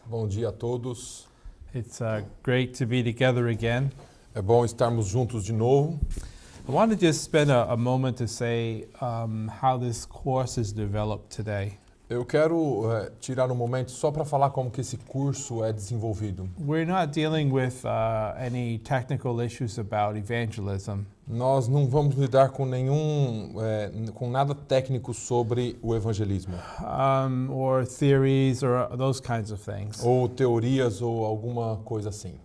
Bom dia a todos. It's great to be together again. É bom estarmos juntos de novo. I want to just spend a moment to say how this course is developed today. Eu quero tirar um momento só para falar como que esse curso é desenvolvido. We're not dealing with any technical issues about evangelism. Nós não vamos lidar com com nada técnico sobre o evangelismo. Or theories or those kinds of things. Ou teorias ou alguma coisa assim.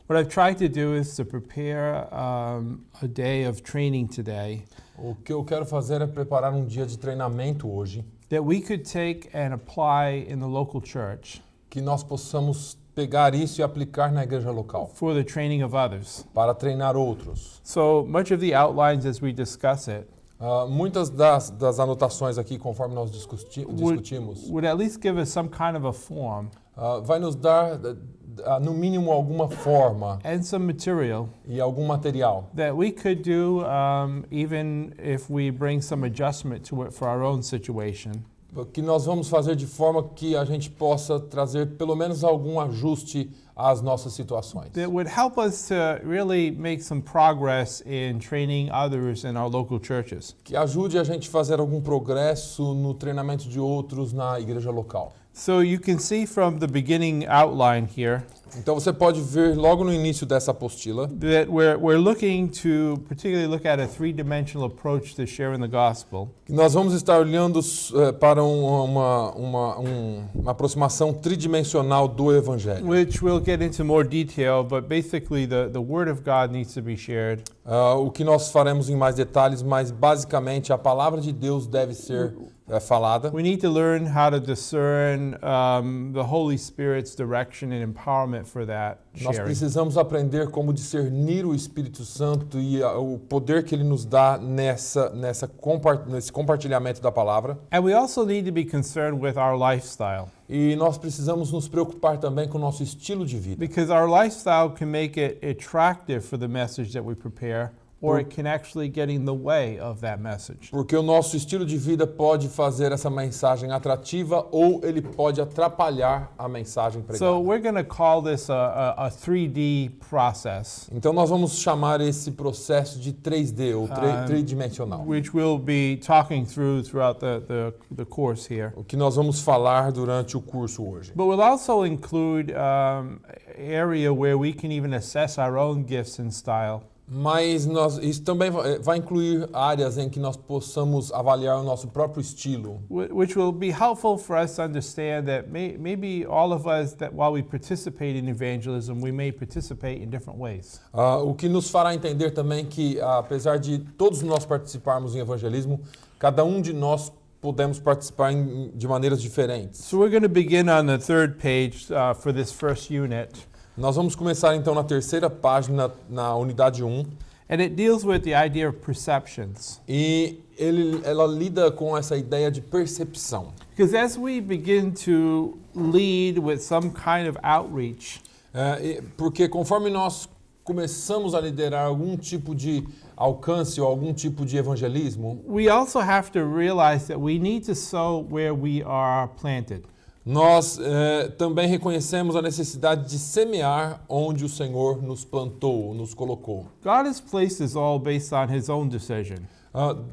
What I've tried to do is to prepare a day of training today. O que eu quero fazer é preparar um dia de treinamento hoje. That we could take and apply in the local church. Que nós possamos pegar isso e aplicar na igreja local. For the training of others. Para treinar outros. So much of the outlines as we discuss it. Muitas das anotações aqui, conforme nós discutimos, would at least give us some kind of a form. Vai nos dar, no mínimo, alguma forma. And some material. E algum material. That we could do even if we bring some adjustment to it for our own situation. Que nós vamos fazer de forma que a gente possa trazer pelo menos algum ajuste às nossas situações. That would help us to really make some progress in training others in our local churches. Que ajude a gente a fazer algum progresso no treinamento de outros na igreja local. So you can see from the beginning outline here. Então você pode ver logo no início dessa apostila that we're looking to particularly look at a three-dimensional approach to sharing the gospel. Nós vamos estar olhando para uma aproximação tridimensional do evangelho. Which we'll get into more detail, but basically the word of God needs to be shared. O que nós faremos em mais detalhes, mas basicamente a palavra de Deus deve ser falada. We need to learn how to discern the Holy Spirit's direction and empowerment for that sharing. Nós precisamos aprender como discernir o Espírito Santo e o poder que ele nos dá nesse compartilhamento da palavra. And we also need to be concerned with our lifestyle. E nós precisamos nos preocupar também com o nosso estilo de vida. Because our lifestyle can make it attractive for the message that we prepare. Or it can actually get in the way of that message. Porque o nosso estilo de vida pode fazer essa mensagem atrativa ou ele pode atrapalhar a mensagem pregada. So we're going to call this a 3D process. Então nós vamos chamar esse processo de 3D ou tridimensional. Which we'll be talking throughout the course here. O que nós vamos falar durante o curso hoje. But we'll also include area where we can even assess our own gifts and style. Mas isso também vai incluir áreas em que nós possamos avaliar o nosso próprio estilo. Which will be helpful for us to understand that maybe all of us, that while we participate in evangelism, we may participate in different ways. O que nos fará entender também que, apesar de todos nós participarmos em evangelismo, cada um de nós podemos participar de maneiras diferentes. So we're going to begin on the third page for this first unit. Nós vamos começar então na terceira página, na unidade 1. And it deals with the idea of perceptions. E ela lida com essa ideia de percepção. Because as we begin to lead with some kind of outreach, porque conforme nós começamos a liderar algum tipo de alcance ou algum tipo de evangelismo, we also have to realize that we need to sow where we are planted. Nós também reconhecemos a necessidade de semear onde o Senhor nos plantou, nos colocou. God has placed us all based on His own decision.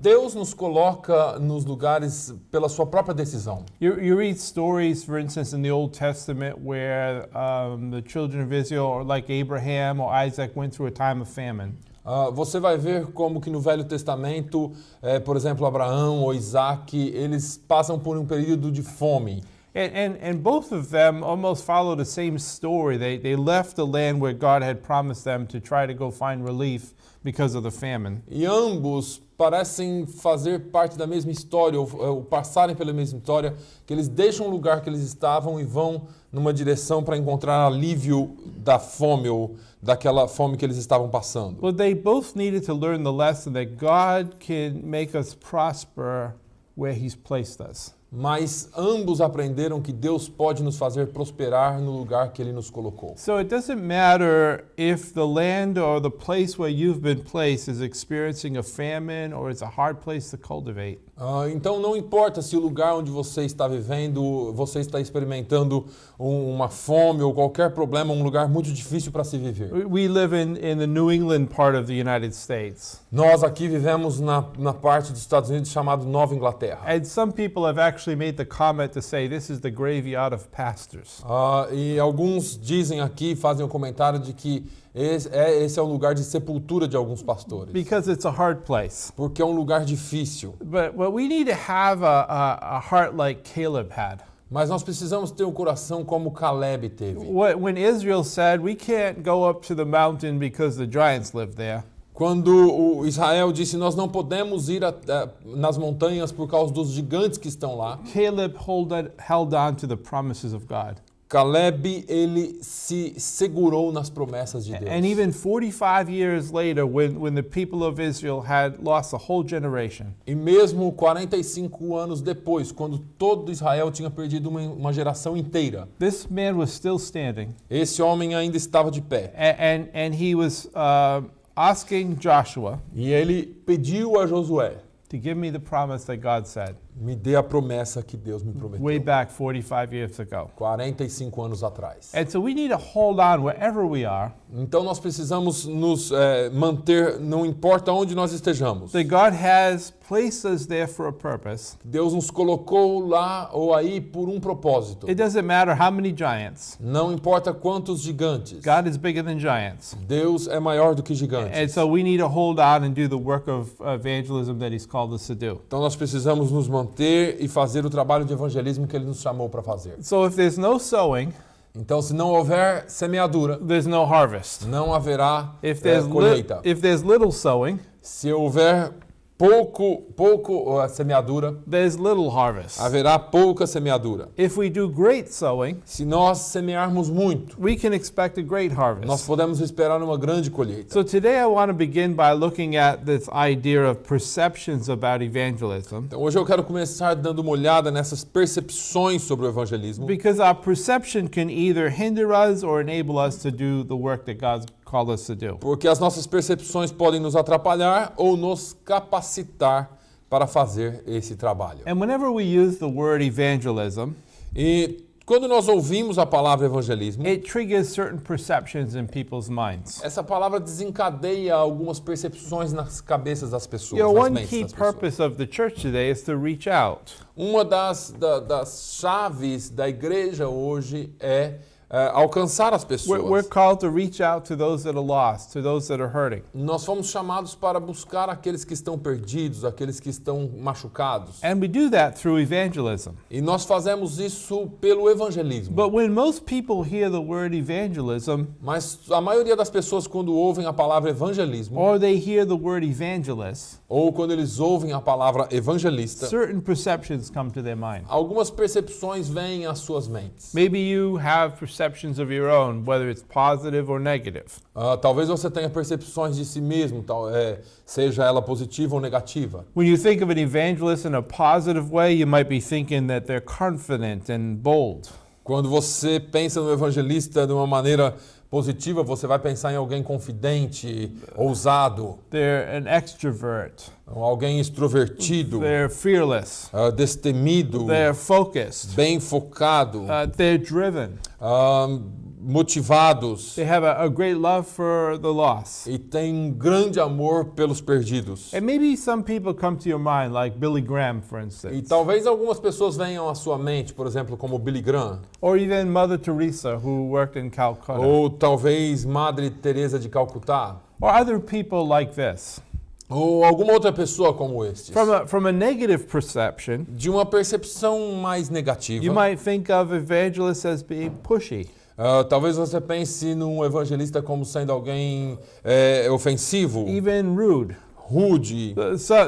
Deus nos coloca nos lugares pela sua própria decisão. You read stories, for instance, in the Old Testament where the children of Israel, like Abraham or Isaac, went through a time of famine. Você vai ver como que no Velho Testamento, por exemplo, Abraão ou Isaac, eles passam por um período de fome. And both of them almost follow the same story. They left the land where God had promised them to try to go find relief because of the famine. E ambos parecem fazer parte da mesma história, ou passarem pela mesma história, que eles deixam o lugar que eles estavam e vão numa direção para encontrar alívio da fome ou daquela fome que eles estavam passando. But they both needed to learn the lesson that God can make us prosper where He's placed us. Mas ambos aprenderam que Deus pode nos fazer prosperar no lugar que Ele nos colocou. So it doesn't matter if the land or the place where you've been placed is experiencing a famine or it's a hard place to cultivate. Então não importa se o lugar onde você está vivendo, você está experimentando uma fome ou qualquer problema, um lugar muito difícil para se viver. We live in the New England part of the United States. Nós aqui vivemos na parte dos Estados Unidos chamada Nova Inglaterra. And some people have actually made the comment to say this is the graveyard of pastors. E alguns dizem aqui, fazem o comentário de que esse é um lugar de sepultura de alguns pastores. Because it's a hard place. Porque é um lugar difícil. But we need to have a heart like Caleb had. Mas nós precisamos ter um coração como Caleb teve. When Israel said, we can't go up to the mountain because the giants live there. Quando o Israel disse, nós não podemos ir nas montanhas por causa dos gigantes que estão lá. Caleb held on to the promises of God. Caleb, ele se segurou nas promessas de Deus. And even 45 years later, when the people of Israel had lost a whole generation. E mesmo 45 anos depois, quando todo Israel tinha perdido uma geração inteira, This man was still standing. Esse homem ainda estava de pé. And he was asking Joshua E ele pediu a Josué, to give me the promise that God said me dê a promessa que Deus me prometeu. way back 45 years ago. 45 anos atrás. And so we need to hold on wherever we are. Então nós precisamos nos manter, não importa onde nós estejamos. That God has placed us there for a purpose. Deus nos colocou lá ou aí por um propósito. It doesn't matter how many giants. Não importa quantos gigantes. God is bigger than giants. Deus é maior do que gigantes. And so we need to hold on and do the work of evangelism that He's called us to do. Então nós precisamos nos manter e fazer o trabalho de evangelismo que Ele nos chamou para fazer. So if there's no sowing, então se não houver semeadura, there's no harvest. não haverá If there's colheita. if there's little sowing, Se houver pouco semeadura, there's little harvest. haverá pouca semeadura. If we do great sowing, Se nós semearmos muito, we can expect a great nós harvest. podemos esperar uma grande colheita. So today I want to begin by looking at this idea of perceptions about evangelism, Então, hoje eu quero começar dando uma olhada nessas percepções sobre o evangelismo, because our perception can either hinder us or enable us to do the work that God's called us to do. porque as nossas percepções podem nos atrapalhar ou nos capacitar para fazer esse trabalho. And whenever we use the word evangelism, E quando nós ouvimos a palavra evangelismo, it triggers certain perceptions in people's minds. essa palavra desencadeia algumas percepções nas cabeças das pessoas, You know, nas one mentes key das pessoas. purpose of the church today is to reach out. Uma das chaves da igreja hoje é alcançar as pessoas. We're called to reach out to those that are lost, to those that are hurting. Nós fomos chamados para buscar aqueles que estão perdidos, aqueles que estão machucados. And we do that through evangelism. E nós fazemos isso pelo evangelismo. But when most people hear the word evangelism, Mas a maioria das pessoas, quando ouvem a palavra evangelismo, or they hear the word evangelist, ou quando eles ouvem a palavra evangelista, certain perceptions come to their mind. algumas percepções vêm às suas mentes. Maybe you have perceptions of your own, whether it's positive or negative. Talvez você tenha percepções de si mesmo, seja ela positiva ou negativa. When you think of an evangelist in a positive way, you might be thinking that they're confident and bold. Quando você pensa no evangelista de uma maneira positiva, você vai pensar em alguém confidente, ousado, They're an extrovert. alguém extrovertido, They're fearless. destemido, They're focused. bem focado, They're driven. motivados They have a great love for the lost. e têm um grande amor pelos perdidos. And maybe some people come to your mind, like Billy Graham, for E instance, talvez algumas pessoas venham à sua mente, por exemplo, como Billy Graham, or even Mother Teresa, who worked in Calcutta, ou talvez Madre Teresa de Calcutá, or other people like this. ou alguma outra pessoa como estes. From a negative perception, De uma percepção mais you negativa, might think of evangelists as being pushy, talvez você pense num evangelista como sendo alguém ofensivo, even rude, rude,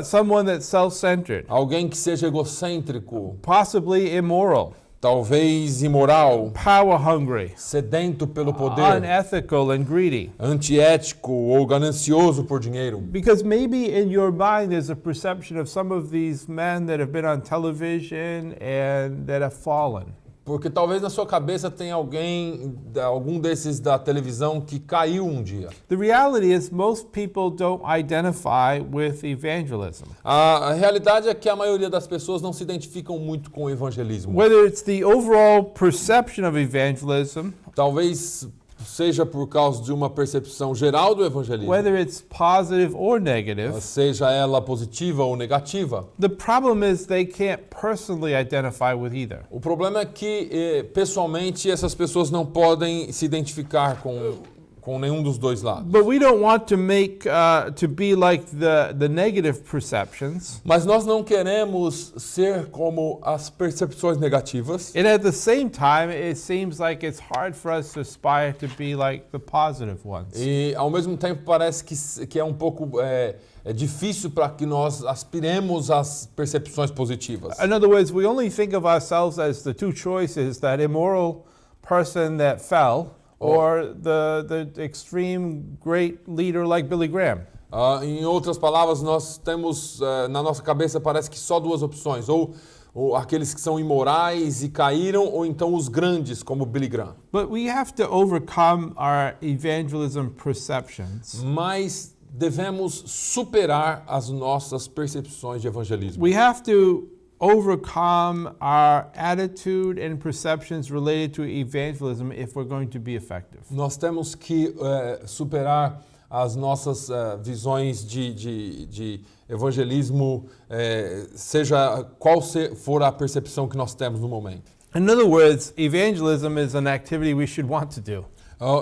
someone that's self-centered, alguém que seja egocêntrico, possibly immoral, talvez imoral, power hungry, sedento pelo poder, unethical, and greedy. antiético ou ganancioso por dinheiro. Because maybe in your mind there's a perception of some of these men that have been on television and that have fallen. Porque talvez na sua cabeça tenha algum desses da televisão que caiu um dia. The reality is most people don't identify with evangelism. A realidade é que a maioria das pessoas não se identificam muito com o evangelismo. Whether it's the overall perception of evangelism, Talvez seja por causa de uma percepção geral do evangelismo, whether it's positive or negative, seja ela positiva ou negativa. the problem is they can't personally identify with either. O problema é que, pessoalmente, essas pessoas não podem se identificar com nenhum dos dois lados. But we don't want to make to be like the negative perceptions. Mas nós não queremos ser como as percepções negativas. And at the same time, it seems like it's hard for us to aspire to be like the positive ones. E, ao mesmo tempo, parece que é um pouco difícil para que nós aspiremos às percepções positivas. In other words, we only think of ourselves as the two choices, that immoral person that fell, or the extreme great leader like Billy Graham. Em outras palavras, nós temos na nossa cabeça parece que só duas opções, ou aqueles que são imorais e caíram, ou então os grandes como Billy Graham. But we have to overcome our evangelism perceptions. Mas devemos superar as nossas percepções de evangelismo. We have to overcome our attitude and perceptions related to evangelism if we're going to be effective. Nós temos que superar as nossas visões de evangelismo, seja qual for a percepção que nós temos no momento. In other words, evangelism is an activity we should want to do.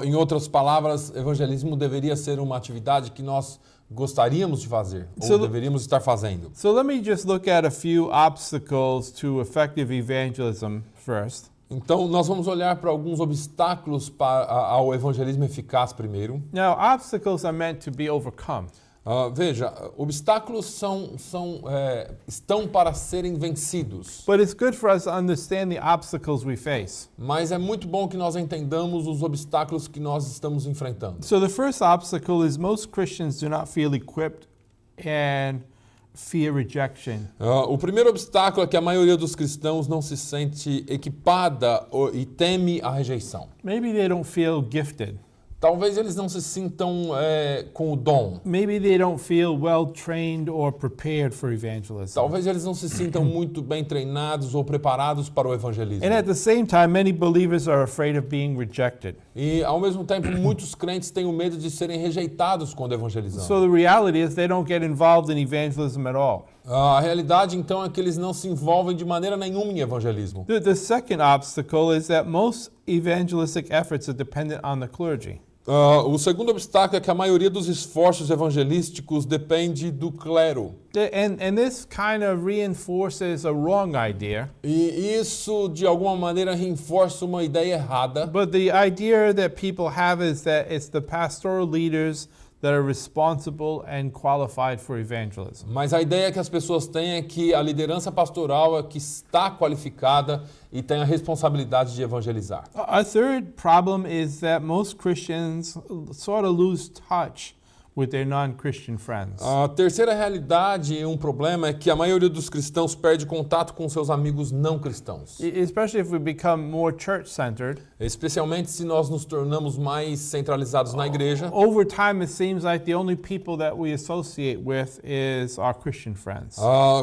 Em outras palavras, evangelismo deveria ser uma atividade que nós gostaríamos de fazer, ou deveríamos estar fazendo. So let me just look at a few obstacles to effective evangelism first. Então, nós vamos olhar para alguns obstáculos ao evangelismo eficaz primeiro. Now, obstacles are meant to be overcome. Veja, obstáculos estão para serem vencidos. But it's good for us to understand the obstacles we face. Mas é muito bom que nós entendamos os obstáculos que nós estamos enfrentando. So the first obstacle is most Christians do not feel equipped and fear rejection. O primeiro obstáculo é que a maioria dos cristãos não se sente equipada e teme a rejeição. Maybe they don't feel gifted. Talvez eles não se sintam com o dom. Maybe they don't feel well trained or prepared for evangelism. Talvez eles não se sintam muito bem treinados ou preparados para o evangelismo. And at the same time, many believers are afraid of being rejected. E ao mesmo tempo, muitos crentes têm o medo de serem rejeitados quando evangelizam. So the reality is they don't get involved in evangelism at all. A realidade então é que eles não se envolvem de maneira nenhuma em evangelismo. The second obstacle is that most evangelistic efforts are dependent on the clergy. O segundo obstáculo é que a maioria dos esforços evangelísticos depende do clero. And this kind of reinforces a wrong idea. E isso, de alguma maneira, reforça uma ideia errada. But the idea that people have is that it's the pastoral leaders that are responsible and qualified for evangelism. Mas a ideia que as pessoas têm é que a liderança pastoral é que está qualificada e tem a responsabilidade de evangelizar. A third problem is that most Christians sort of lose touch with their non-Christian friends. A terceira realidade e um problema é que a maioria dos cristãos perde contato com seus amigos não cristãos. Especially if we become more church-centered. Especialmente se nós nos tornamos mais centralizados na igreja. Over time, it seems like the only people that we associate with is our Christian friends.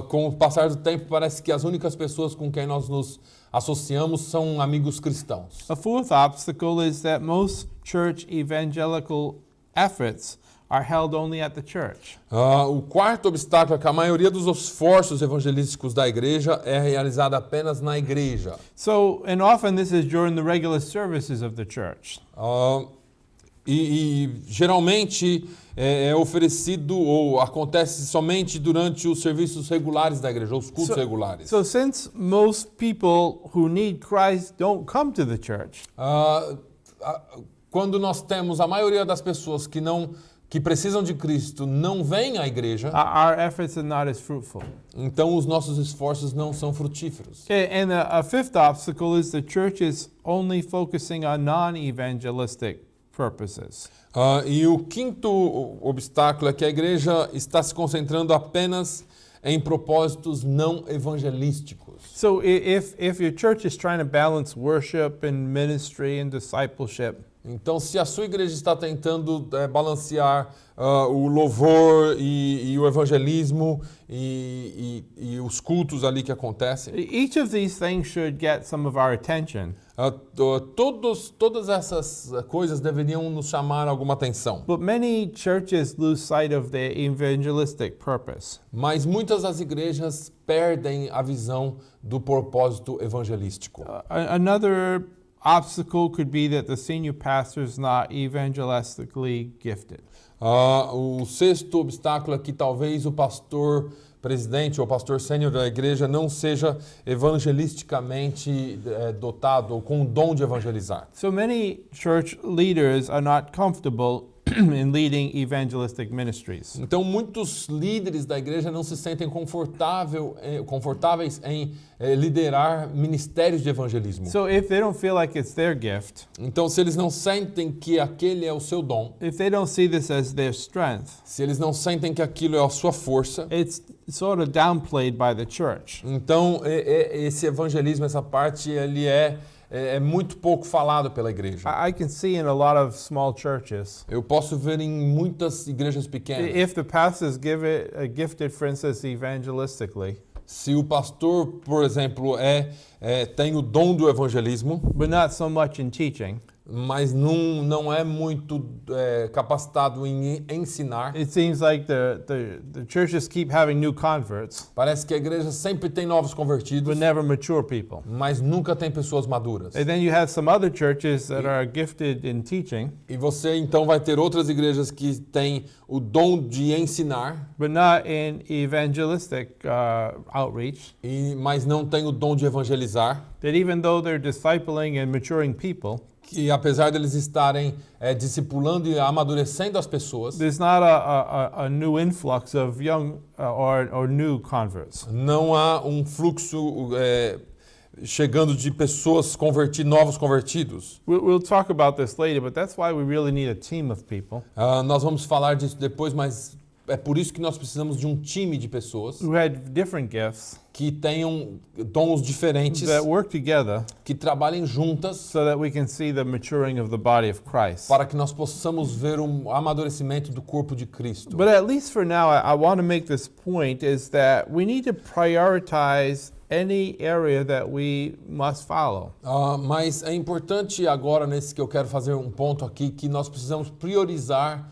Com o passar do tempo, parece que as únicas pessoas com quem nós nos associamos são amigos cristãos. A fourth obstacle is that most church evangelical efforts are held only at the church. O quarto obstáculo é que a maioria dos esforços evangelísticos da igreja é realizada apenas na igreja. So, and often this is during the regular services of the church. Geralmente é oferecido ou acontece somente durante os serviços regulares da igreja, os cultos regulares. So since most people who need Christ don't come to the church, quando nós temos a maioria das pessoas que precisam de Cristo não vêm à igreja, our efforts are not as fruitful. Então os nossos esforços não são frutíferos. And a fifth obstacle is the church is only focusing on non-evangelistic purposes. E o quinto obstáculo é que a igreja está se concentrando apenas em propósitos não evangelísticos. So if your church is trying to balance worship and ministry and discipleship, Então, se a sua igreja está tentando balancear o louvor e o evangelismo e os cultos ali que acontecem, each of these things should get some of our attention. todas essas coisas deveriam nos chamar alguma atenção. But many churches lose sight of their evangelistic purpose. Mas muitas das igrejas perdem a visão do propósito evangelístico. Another obstacle could be that the senior pastor is not evangelistically gifted. O sexto obstáculo é que talvez o pastor presidente ou pastor sênior da igreja não seja evangelisticamente dotado ou com o dom de evangelizar. So many church leaders are not comfortable in leading evangelistic ministries. Então muitos líderes da igreja não se sentem confortáveis em liderar ministérios de evangelismo. So if they don't feel like it's their gift, Então se eles não sentem que aquele é o seu dom, if they don't see this as their strength, se eles não sentem que aquilo é a sua força, it's sort of downplayed by the church. então esse evangelismo, essa parte, ele é muito pouco falado pela igreja. I can see in a lot of small churches, Eu posso ver em muitas igrejas pequenas, if the pastor is gifted, for instance, evangelistically, se o pastor, por exemplo, tem o dom do evangelismo, but not so much in teaching, mas não é muito capacitado em ensinar. it seems like the churches keep having new converts, Parece que a igreja sempre tem novos convertidos, but never mature people. mas nunca tem pessoas maduras. And then you have some other churches that are gifted in teaching, E você então vai ter outras igrejas que têm o dom de ensinar, but not in evangelistic outreach. mas não tem o dom de evangelizar. That even though they're discipling and maturing people, Que apesar deles estarem discipulando e amadurecendo as pessoas, there's not a new influx of young or new converts. não há um fluxo chegando de pessoas novos convertidos. We'll talk about this later, but that's why we really need a team of people Nós vamos falar disso depois, mas é por isso que nós precisamos de um time de pessoas who had different gifts que tenham dons diferentes, that work together que trabalhem juntas so that we can see the maturing of the body of Christ. para que nós possamos ver um amadurecimento do corpo de Cristo. But at least for now, I want to make this point is that we need to prioritize any area that we must follow. Mas é importante agora, nesse que eu quero fazer um ponto aqui, que nós precisamos priorizar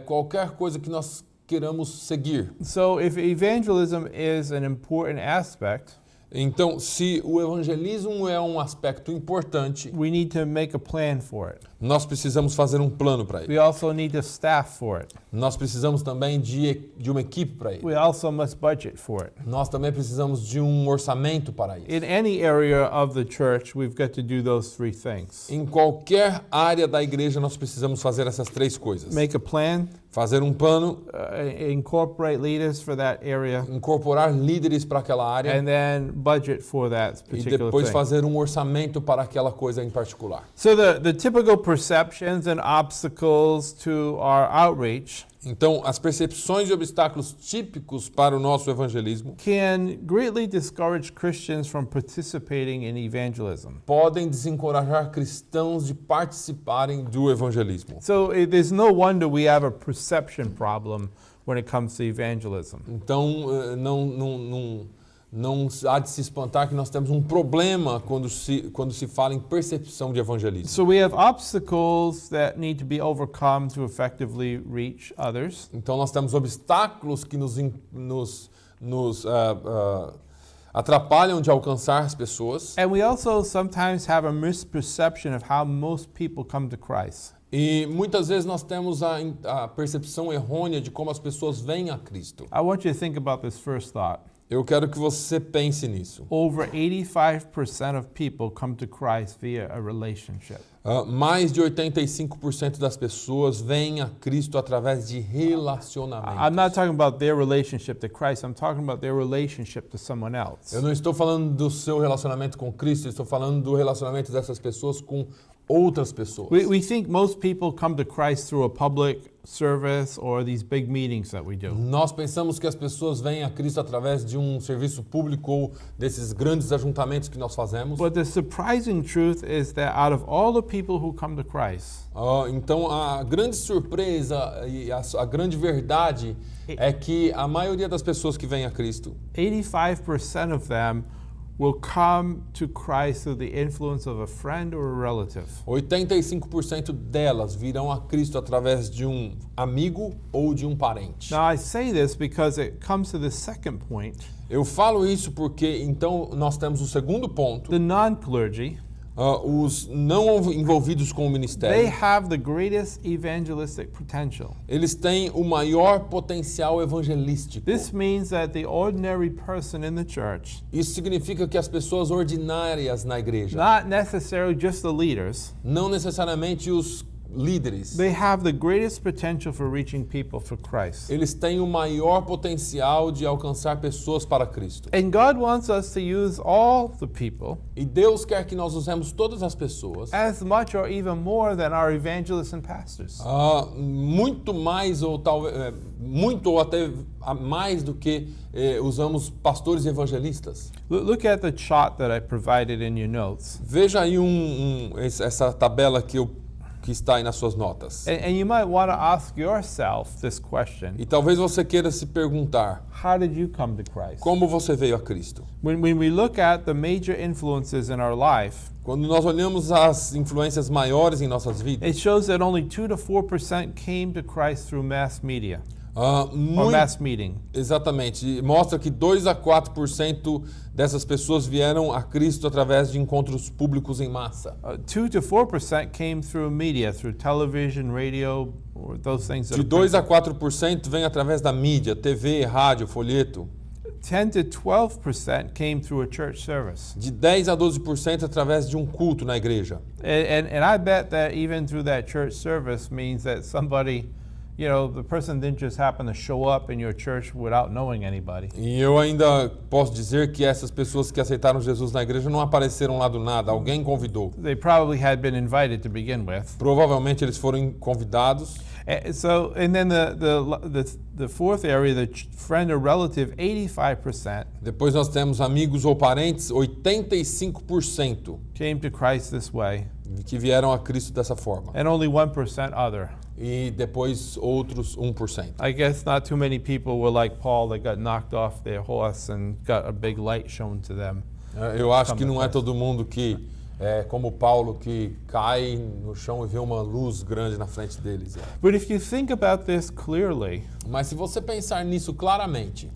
qualquer coisa que nós queiramos seguir. So if evangelism is an important aspect, Então, se o evangelismo é um aspecto importante, we need to make a plan for it. nós precisamos fazer um plano para ele. We also need to staff for it. Nós precisamos também de uma equipe para ele. We also must budget for it. Nós também precisamos de um orçamento para isso. In any area of the church, we've got to do those three things. Em qualquer área da igreja, nós precisamos fazer essas três coisas. Make a plan, Fazer um plano, incorporate leaders for that area, incorporar líderes para aquela área and then budget for that e particular depois thing. fazer um orçamento para aquela coisa em particular. So the typical perceptions and obstacles to our outreach Então, as percepções e obstáculos típicos para o nosso evangelismo can greatly discourage Christians from participating in evangelism. podem desencorajar cristãos de participarem do evangelismo. So there's no wonder we have a perception problem when it comes to evangelism. Então, não há de se espantar que nós temos um problema quando se fala em percepção de evangelismo. So we have obstacles that need to be overcome to effectively reach others. Então, nós temos obstáculos que nos atrapalham de alcançar as pessoas. And we also sometimes have a misperception of how most people come to Christ. E muitas vezes nós temos a percepção errônea de como as pessoas vêm a Cristo. I want you to think about this first thought. Eu quero que você pense nisso. Over 85% of people come to Christ via a relationship. Mais de 85% das pessoas vêm a Cristo através de relacionamentos. I'm not talking about their relationship to Christ. I'm talking about their relationship to someone else. Eu não estou falando do seu relacionamento com Cristo, eu estou falando do relacionamento dessas pessoas com outras pessoas. We think most people come to Christ through a public service or these big meetings that we do. Nós pensamos que as pessoas vêm a Cristo através de um serviço público ou desses grandes ajuntamentos que nós fazemos. But the surprising truth is that out of all the people who come to Christ, Então, a grande surpresa e a grande verdade é que a maioria das pessoas que vêm a Cristo, 85% of them will come to Christ through the influence of a friend or a relative. 85% delas virão a Cristo através de um amigo ou de um parente. Now I say this because it comes to the second point. Eu falo isso porque, então, nós temos o segundo ponto. The non-clergy, Os não envolvidos com o they ministério, have the greatest evangelistic potential. eles têm o maior potencial evangelístico. This means that the ordinary person in the church, Isso significa que as pessoas ordinárias na igreja, not necessarily just the leaders, não necessariamente os líderes, they have the greatest potential for reaching people for Christ. eles têm o maior potencial de alcançar pessoas para Cristo. And God wants us to use all the people E Deus quer que nós usemos todas as pessoas, as much or even more than our evangelists and pastors. muito mais ou talvez muito ou até mais do que usamos pastores e evangelistas. Look at the chart that I provided in your notes. Veja aí essa tabela que está aí nas suas notas. And you might want to ask yourself this question. E talvez você queira se perguntar: How did you come to Christ? como você veio a Cristo? When we look at the major influences in our life, Quando nós olhamos as influências maiores em nossas vidas, it shows that only 2 to 4% came to Christ through mass media or muito, mass meeting. exatamente, e mostra que 2 a 4% dessas pessoas vieram a Cristo através de encontros públicos em massa. 2 to 4% came through media, through television, radio, or those things. De 2 a 4% vem através da mídia, TV, rádio, folheto. 10 to 12% came through a church service. De 10 a 12% através de um culto na igreja. And I bet that even through that church service means that somebody, the person didn't just happen to show up in your church without knowing anybody. E eu ainda posso dizer que essas pessoas que aceitaram Jesus na igreja não apareceram lá do nada, alguém convidou. They probably had been invited to begin with. Provavelmente eles foram convidados. And then the fourth area, the friend or relative, 85% Depois nós temos amigos ou parentes, 85% came to Christ this way, que vieram a Cristo dessa forma. and only 1% other. E depois outros 1%. I guess not too many people were like Paul that got knocked off their horse and got a big light shown to them. Eu acho que não é todo mundo que como Paulo, que cai no chão e vê uma luz grande na frente deles. But if you think about this clearly, Mas se você pensar nisso claramente,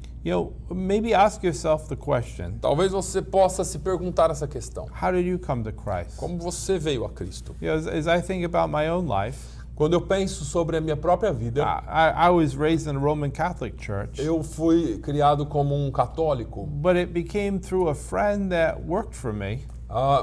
maybe ask yourself the question, talvez você possa se perguntar essa questão. how did you come to Christ? Como você veio a Cristo? As I think about my own life, Quando eu penso sobre a minha própria vida, I was raised in a Roman Catholic church, eu fui criado como um católico, but it became through a friend that worked for me,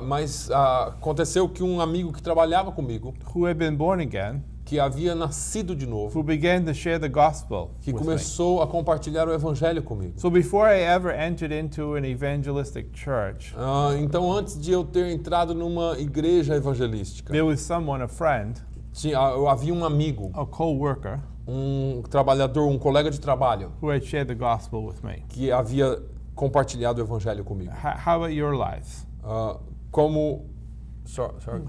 mas aconteceu que um amigo que trabalhava comigo, who had been born again, que havia nascido de novo, who began to share the gospel que with me. começou a compartilhar o evangelho comigo. So before I ever entered into an evangelistic church, Então, antes de eu ter entrado numa igreja evangelística, there was someone, a friend, havia um amigo, a co-worker, um trabalhador, um colega de trabalho, who had shared the gospel with me. que havia compartilhado o evangelho comigo. How about your lives? Como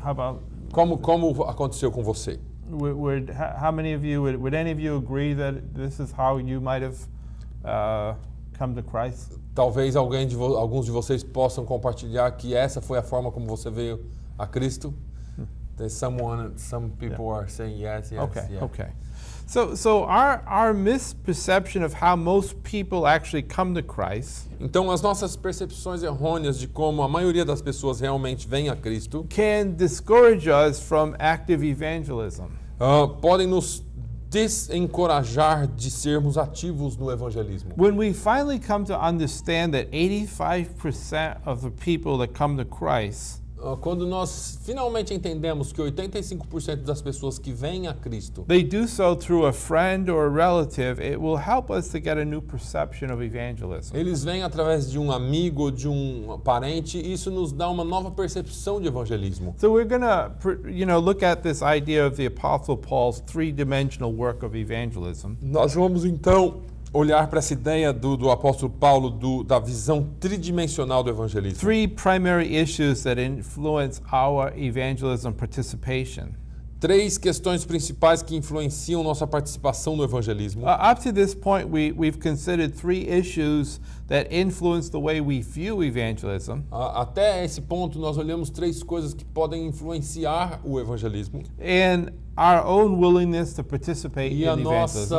How about como aconteceu com você? how many of you would any of you agree that this is how you might have come to Christ? Talvez alguns de vocês possam compartilhar que essa foi a forma como você veio a Cristo. Some people are saying yes. Okay. So our misperception of how most people actually come to Christ Então, as nossas percepções errôneas de como a maioria das pessoas realmente vem a Cristo can discourage us from active evangelism. Podem nos desencorajar de sermos ativos no evangelismo. When we finally come to understand that 85% of the people that come to Christ Quando nós finalmente entendemos que 85% das pessoas que vêm a Cristo, they do so through a friend or a relative, it will help us to get a new perception of evangelism. eles vêm através de um amigo ou de um parente, e isso nos dá uma nova percepção de evangelismo. So we're going to, look at this idea of the Apostle Paul's three-dimensional work of evangelism. Nós vamos então olhar para essa ideia do apóstolo Paulo da visão tridimensional do evangelismo. Three primary issues that influence our evangelism participation. 3 questões principais que influenciam nossa participação no evangelismo. Up to this point, we've considered 3 issues that influence the way we view evangelism. Até esse ponto, nós olhamos 3 coisas que podem influenciar o evangelismo And our own willingness to participate e in evangelism.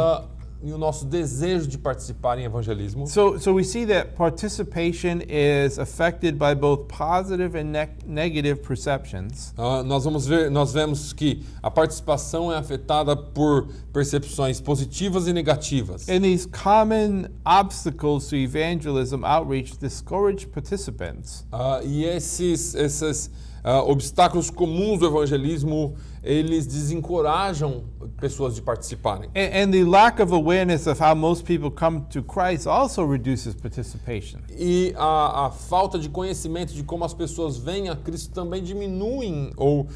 o nosso desejo de participar em evangelismo. So we see that participation is affected by both positive and negative perceptions. Nós vemos que a participação é afetada por percepções positivas e negativas. And these common obstacles to evangelism outreach discourage participants. E esses obstáculos comuns do evangelismo, eles desencorajam pessoas de participarem. And the lack of awareness of how most people come to Christ also reduces participation. E a falta de conhecimento de como as pessoas vêm a Cristo também diminuem ou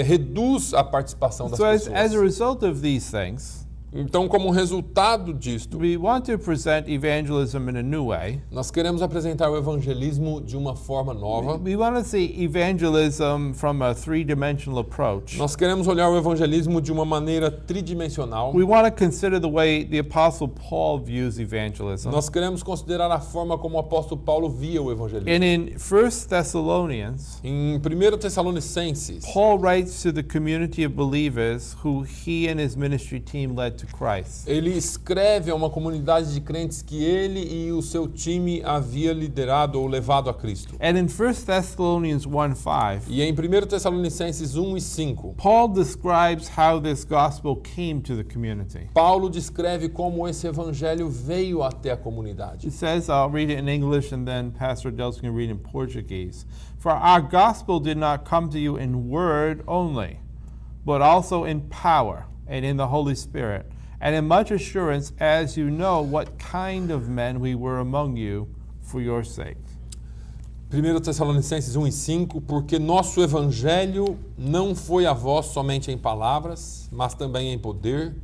reduz a participação das So pessoas. as a result of these things, Então, como resultado disto, we want to present evangelism in a new way. nós queremos apresentar o evangelismo de uma forma nova. We want to see evangelism from a three-dimensional approach. Nós queremos olhar o evangelismo de uma maneira tridimensional. We want to consider the way the Apostle Paul views evangelism. Nós queremos considerar a forma como o apóstolo Paulo via o evangelismo. And in 1 Thessalonians, Em 1 Tessalonicenses, Paul writes to the community of believers who he and his ministry team led to Christ. ele escreve a uma comunidade de crentes que ele e o seu time havia liderado ou levado a Cristo. And in 1 Thessalonians 1:5, E em 1 Tessalonicenses 1 e 5, Paul describes how this gospel came to the community. Paulo descreve como esse evangelho veio até a comunidade. It says, I'll read it in English and then Pastor Del's going to read in Portuguese. For our gospel did not come to you in word only, but also in power and in the Holy Spirit, and in much assurance, as you know what kind of men we were among you for your sake. 1 Tessalonicenses 1 e 5, porque nosso evangelho não foi a vós somente em palavras, mas também em poder,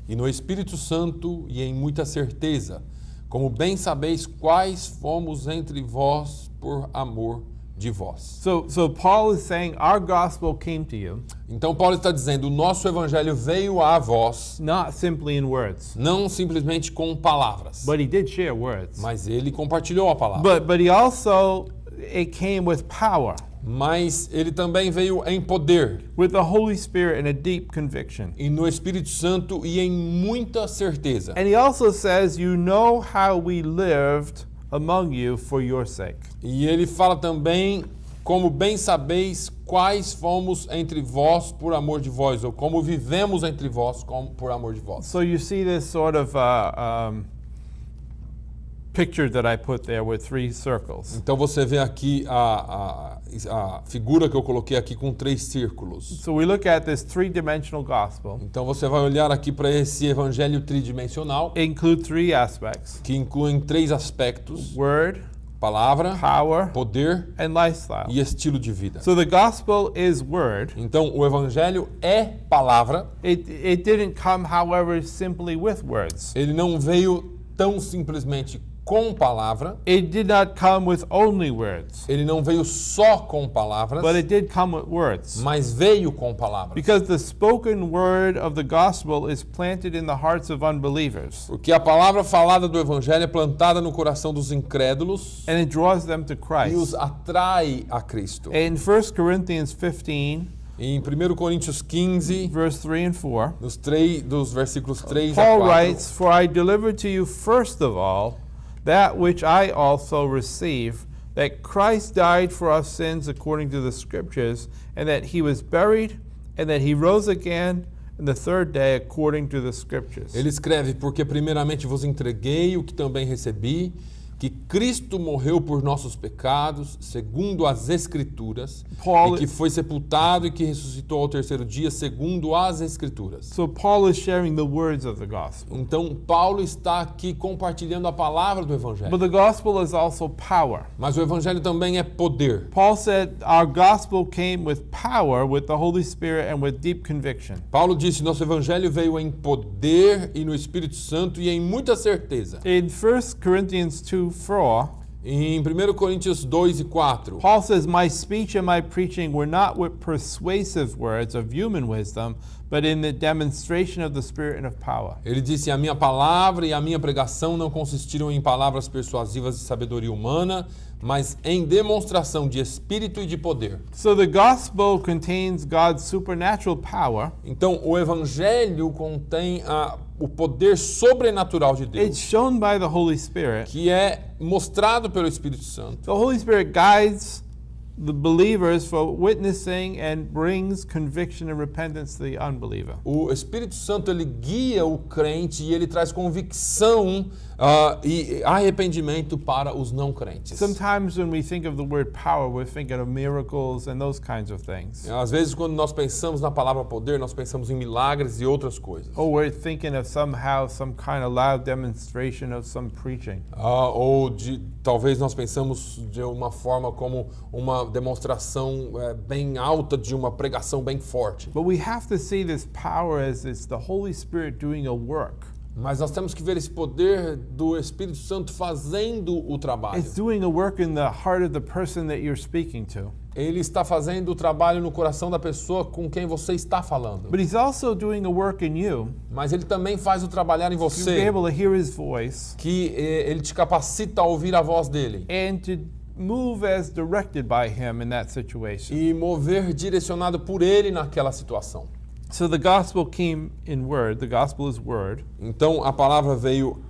e no Espírito Santo e em muita certeza, como bem sabeis quais fomos entre vós por amor de vós. So Paul is saying our gospel came to you, Então Paulo está dizendo, o nosso evangelho veio a vós, not simply in words, não simplesmente com palavras, but he did share words. mas ele compartilhou a palavra. But he also, it came with power, Mas ele também veio em poder, with the Holy Spirit and a deep conviction. e no Espírito Santo e em muita certeza. And he also says, you know how we lived among you for your sake. E ele fala também, como bem sabeis, quais fomos entre vós por amor de vós, ou como vivemos entre vós por amor de vós. So you see this sort of picture that I put there with 3 circles. Então você vê aqui a figura que eu coloquei aqui com 3 círculos. So we look at this three-dimensional gospel. Então você vai olhar aqui para esse evangelho tridimensional, It includes 3 aspects: que incluem 3 aspectos: word, palavra, power, poder and lifestyle. e estilo de vida. So the gospel is word. Então o evangelho é palavra. It didn't come, however, simply with words. Ele não veio tão simplesmente com palavra. It did not come with only words, Ele não veio só com palavras, but it did come with words. mas veio com palavras. Because the spoken word of the gospel is planted in the hearts of unbelievers, Porque a palavra falada do evangelho é plantada no coração dos incrédulos and it draws them to e os Christ. atrai a Cristo. In 1 Corinthians 15, Em 1 Coríntios 15, verse 3 and 4, dos versículos 3 a Paul 4, writes, For I delivered to you first of all that which I also received, that Christ died for our sins according to the Scriptures, and that he was buried, and that he rose again on the third day according to the Scriptures. ele escreve, porque primeiramente vos entreguei o que também recebi, que Cristo morreu por nossos pecados, segundo as Escrituras, Paul- e que foi sepultado e que ressuscitou ao terceiro dia, segundo as Escrituras. So Paul is sharing the words of the gospel. Então, Paulo está aqui compartilhando a palavra do Evangelho. But the gospel is also power. Mas o Evangelho também é poder. Paul said our gospel came with power, with the Holy Spirit, and with deep conviction. Paulo disse, nosso Evangelho veio em poder e no Espírito Santo e em muita certeza. In 1 Corinthians 2:4, Em 1 Coríntios 2 e 4, Paul says, my speech and my preaching were not with persuasive words of human wisdom, but in the demonstration of the Spirit and of power. ele disse, a minha palavra e a minha pregação não consistiram em palavras persuasivas de sabedoria humana, mas em demonstração de espírito e de poder. So the gospel contains God's supernatural power. Então, o Evangelho contém o poder sobrenatural de It's Deus, shown by the Holy Spirit. que é mostrado pelo Espírito Santo. The Holy Spirit guides the believers for witnessing and brings conviction and repentance to the unbeliever. O Espírito Santo, ele guia o crente e ele traz convicção e arrependimento para os não crentes. Sometimes when we think of the word power, we're thinking of miracles and those kinds of things. Às vezes, quando nós pensamos na palavra poder, nós pensamos em milagres e outras coisas. Or we're thinking of somehow some kind of loud demonstration of some preaching. Talvez nós pensamos de uma forma como uma demonstração bem alta de uma pregação bem forte. But we have to see this power as it's the Holy Spirit doing a work. Mas nós temos que ver esse poder do Espírito Santo fazendo o trabalho. It's doing a work in the heart of the person that you're speaking to. Ele está fazendo o trabalho no coração da pessoa com quem você está falando. But he's also doing a work in you Mas ele também faz o trabalhar em to be você, able to hear his voice que ele te capacita a ouvir a voz dele and to move as directed by him in that situation. e mover direcionado por ele naquela situação. So the gospel came in word. The gospel is word. Então a palavra veio,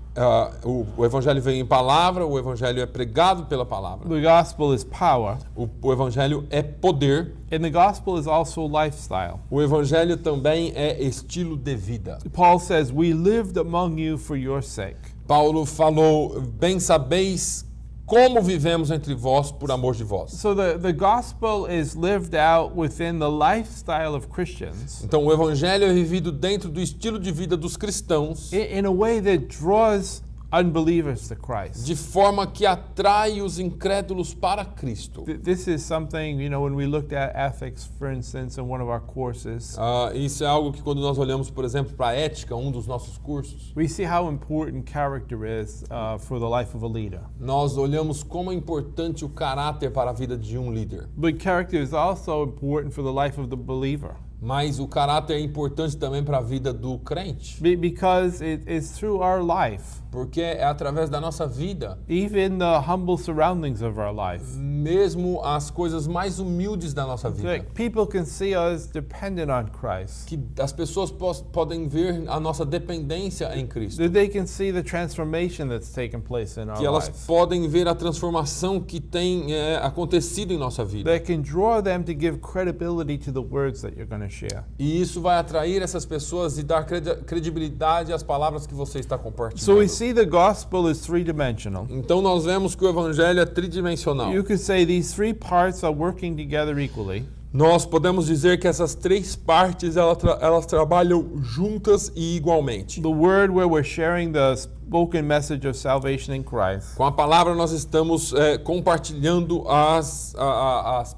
o evangelho veio em palavra, o evangelho é pregado pela palavra. The gospel is power. O evangelho é poder, And the gospel is also lifestyle. o evangelho também é estilo de vida. Paul says, we lived among you for your sake. Paulo falou, bem sabeis como vivemos entre vós por amor de vós. So the gospel is lived out within the lifestyle of Christians Então o evangelho é vivido dentro do estilo de vida dos cristãos, in a way that draws unbelievers to Christ. de forma que atrai os incrédulos para Cristo. This is something, when we looked at ethics, for instance, in one of our courses, Isso é algo que quando nós olhamos, por exemplo, para a ética, um dos nossos cursos, we see how important character is for the life of a leader. nós olhamos como é importante o caráter para a vida de um líder. But character is also important for the life of the believer. Mas o caráter é importante também para a vida do crente, Because it is through our life, porque é através da nossa vida, even the humble surroundings of our life, mesmo as coisas mais humildes da nossa vida, that people can see us dependent on Christ. que as pessoas podem ver a nossa dependência em Cristo, That they can see the transformation that's taken place in our que elas lives. podem ver a transformação que tem acontecido em nossa vida. That can draw them to give credibility to the words that you're going to share. E isso vai atrair essas pessoas e dar credibilidade às palavras que você está So compartilhando. we see the gospel is three-dimensional. Então nós vemos que o evangelho é tridimensional. You could say these three parts are working together equally. Nós podemos dizer que essas três partes elas trabalham juntas e igualmente. The word where we're sharing the spoken message of salvation in Christ. Com a palavra nós estamos compartilhando as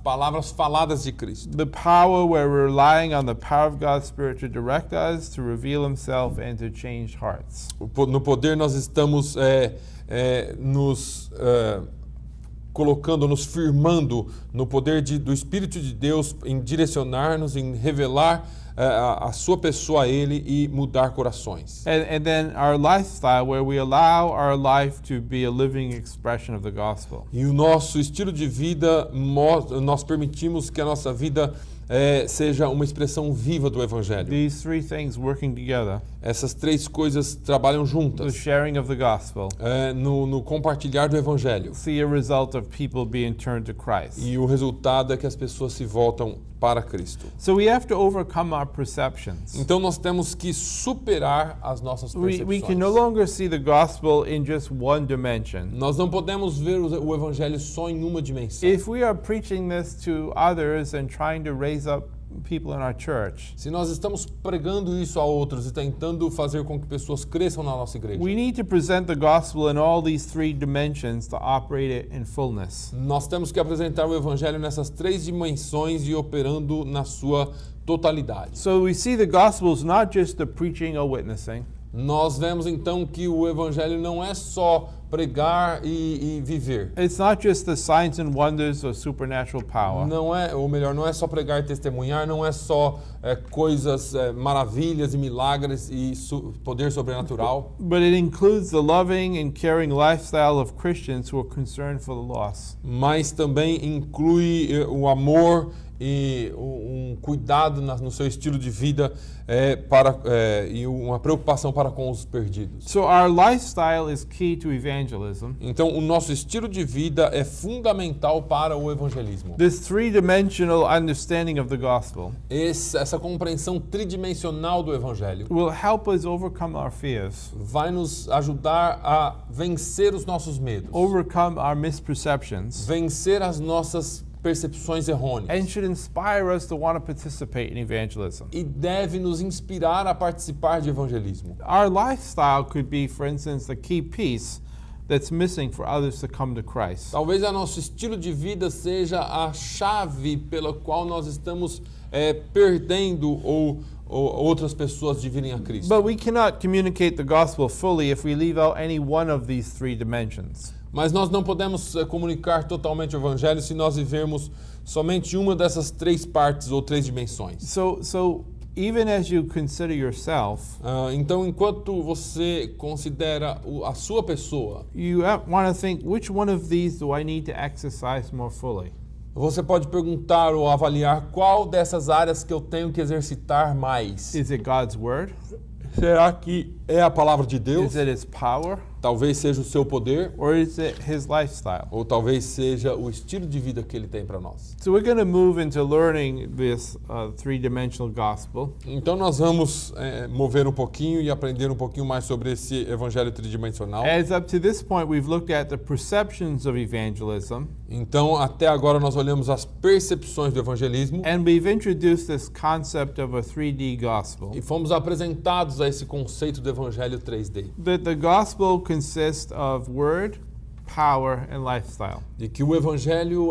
palavras faladas de Cristo. The power where we're relying on the power of God's Spirit to direct us, to reveal Himself, and to change hearts. No poder nós estamos nos colocando, nos firmando no poder do Espírito de Deus em direcionar-nos, em revelar a sua pessoa a Ele e mudar corações. And then our lifestyle where we allow our life to be a living expression of the gospel. E o nosso estilo de vida, nós permitimos que a nossa vida seja uma expressão viva do Evangelho. These three things working together. Essas três coisas trabalham The juntas sharing of the gospel. no compartilhar do Evangelho. See a result of people being turned to Christ. E o resultado é que as pessoas se voltam para Cristo. So we have to overcome our perceptions. Então nós temos que superar as nossas We can no percepções. longer see the gospel in just one dimension. Nós não podemos ver o evangelho só em uma dimensão. If we are preaching this to others and trying to raise up people in our church, Se nós estamos pregando isso a outros e tentando fazer com que pessoas cresçam na nossa igreja, we need to present the gospel in all these three dimensions to operate it in fullness. nós temos que apresentar o evangelho nessas três dimensões e operando na sua totalidade. So we see the gospel is not just the preaching or witnessing. Nós vemos então que o evangelho não é só pregar e viver. It's not just the signs and wonders or supernatural power. Não é, ou melhor, não é só pregar e testemunhar, não é só coisas, maravilhas e milagres e poder sobrenatural. But it includes the loving and caring lifestyle of Christians who are concerned for the lost. Mas também inclui o amor e um cuidado no seu estilo de vida e uma preocupação para com os perdidos. So our lifestyle is key to evangelism. Então, o nosso estilo de vida é fundamental para o evangelismo. This three-dimensional understanding of the gospel Essa compreensão tridimensional do evangelho will help us overcome our fears, vai nos ajudar a vencer os nossos medos, overcome our misperceptions, vencer as nossas percepções errôneas. and should inspire us to want to participate in evangelism. E deve nos inspirar a participar de evangelismo. Our lifestyle could be, for instance, the key piece that's missing for others to come to Christ. Talvez o nosso estilo de vida seja a chave pela qual nós estamos perdendo ou outras pessoas de virem a Cristo. But we cannot communicate the gospel fully if we leave out any one of these three dimensions. Mas nós não podemos comunicar totalmente o evangelho se nós vivermos somente uma dessas três partes ou três dimensões. So even as you consider yourself, Então, enquanto você considera a sua pessoa, you want to think, which one of these do I need to exercise more fully? você pode perguntar ou avaliar qual dessas áreas que eu tenho que exercitar mais. Is it God's word? Será que é a palavra de Deus? Is it His power? Talvez seja o seu poder, Or is it His lifestyle? ou talvez seja o estilo de vida que ele tem para nós. So we're going to move into learning this three-dimensional gospel. Então nós vamos mover um pouquinho e aprender um pouquinho mais sobre esse evangelho tridimensional. As up to this point, we've looked at the perceptions of evangelism, Então até agora nós olhamos as percepções do evangelismo and we've introduced this concept of a 3D gospel. e fomos apresentados a esse conceito do evangelho 3D. The gospel consists of word, power, and lifestyle. De que o evangelho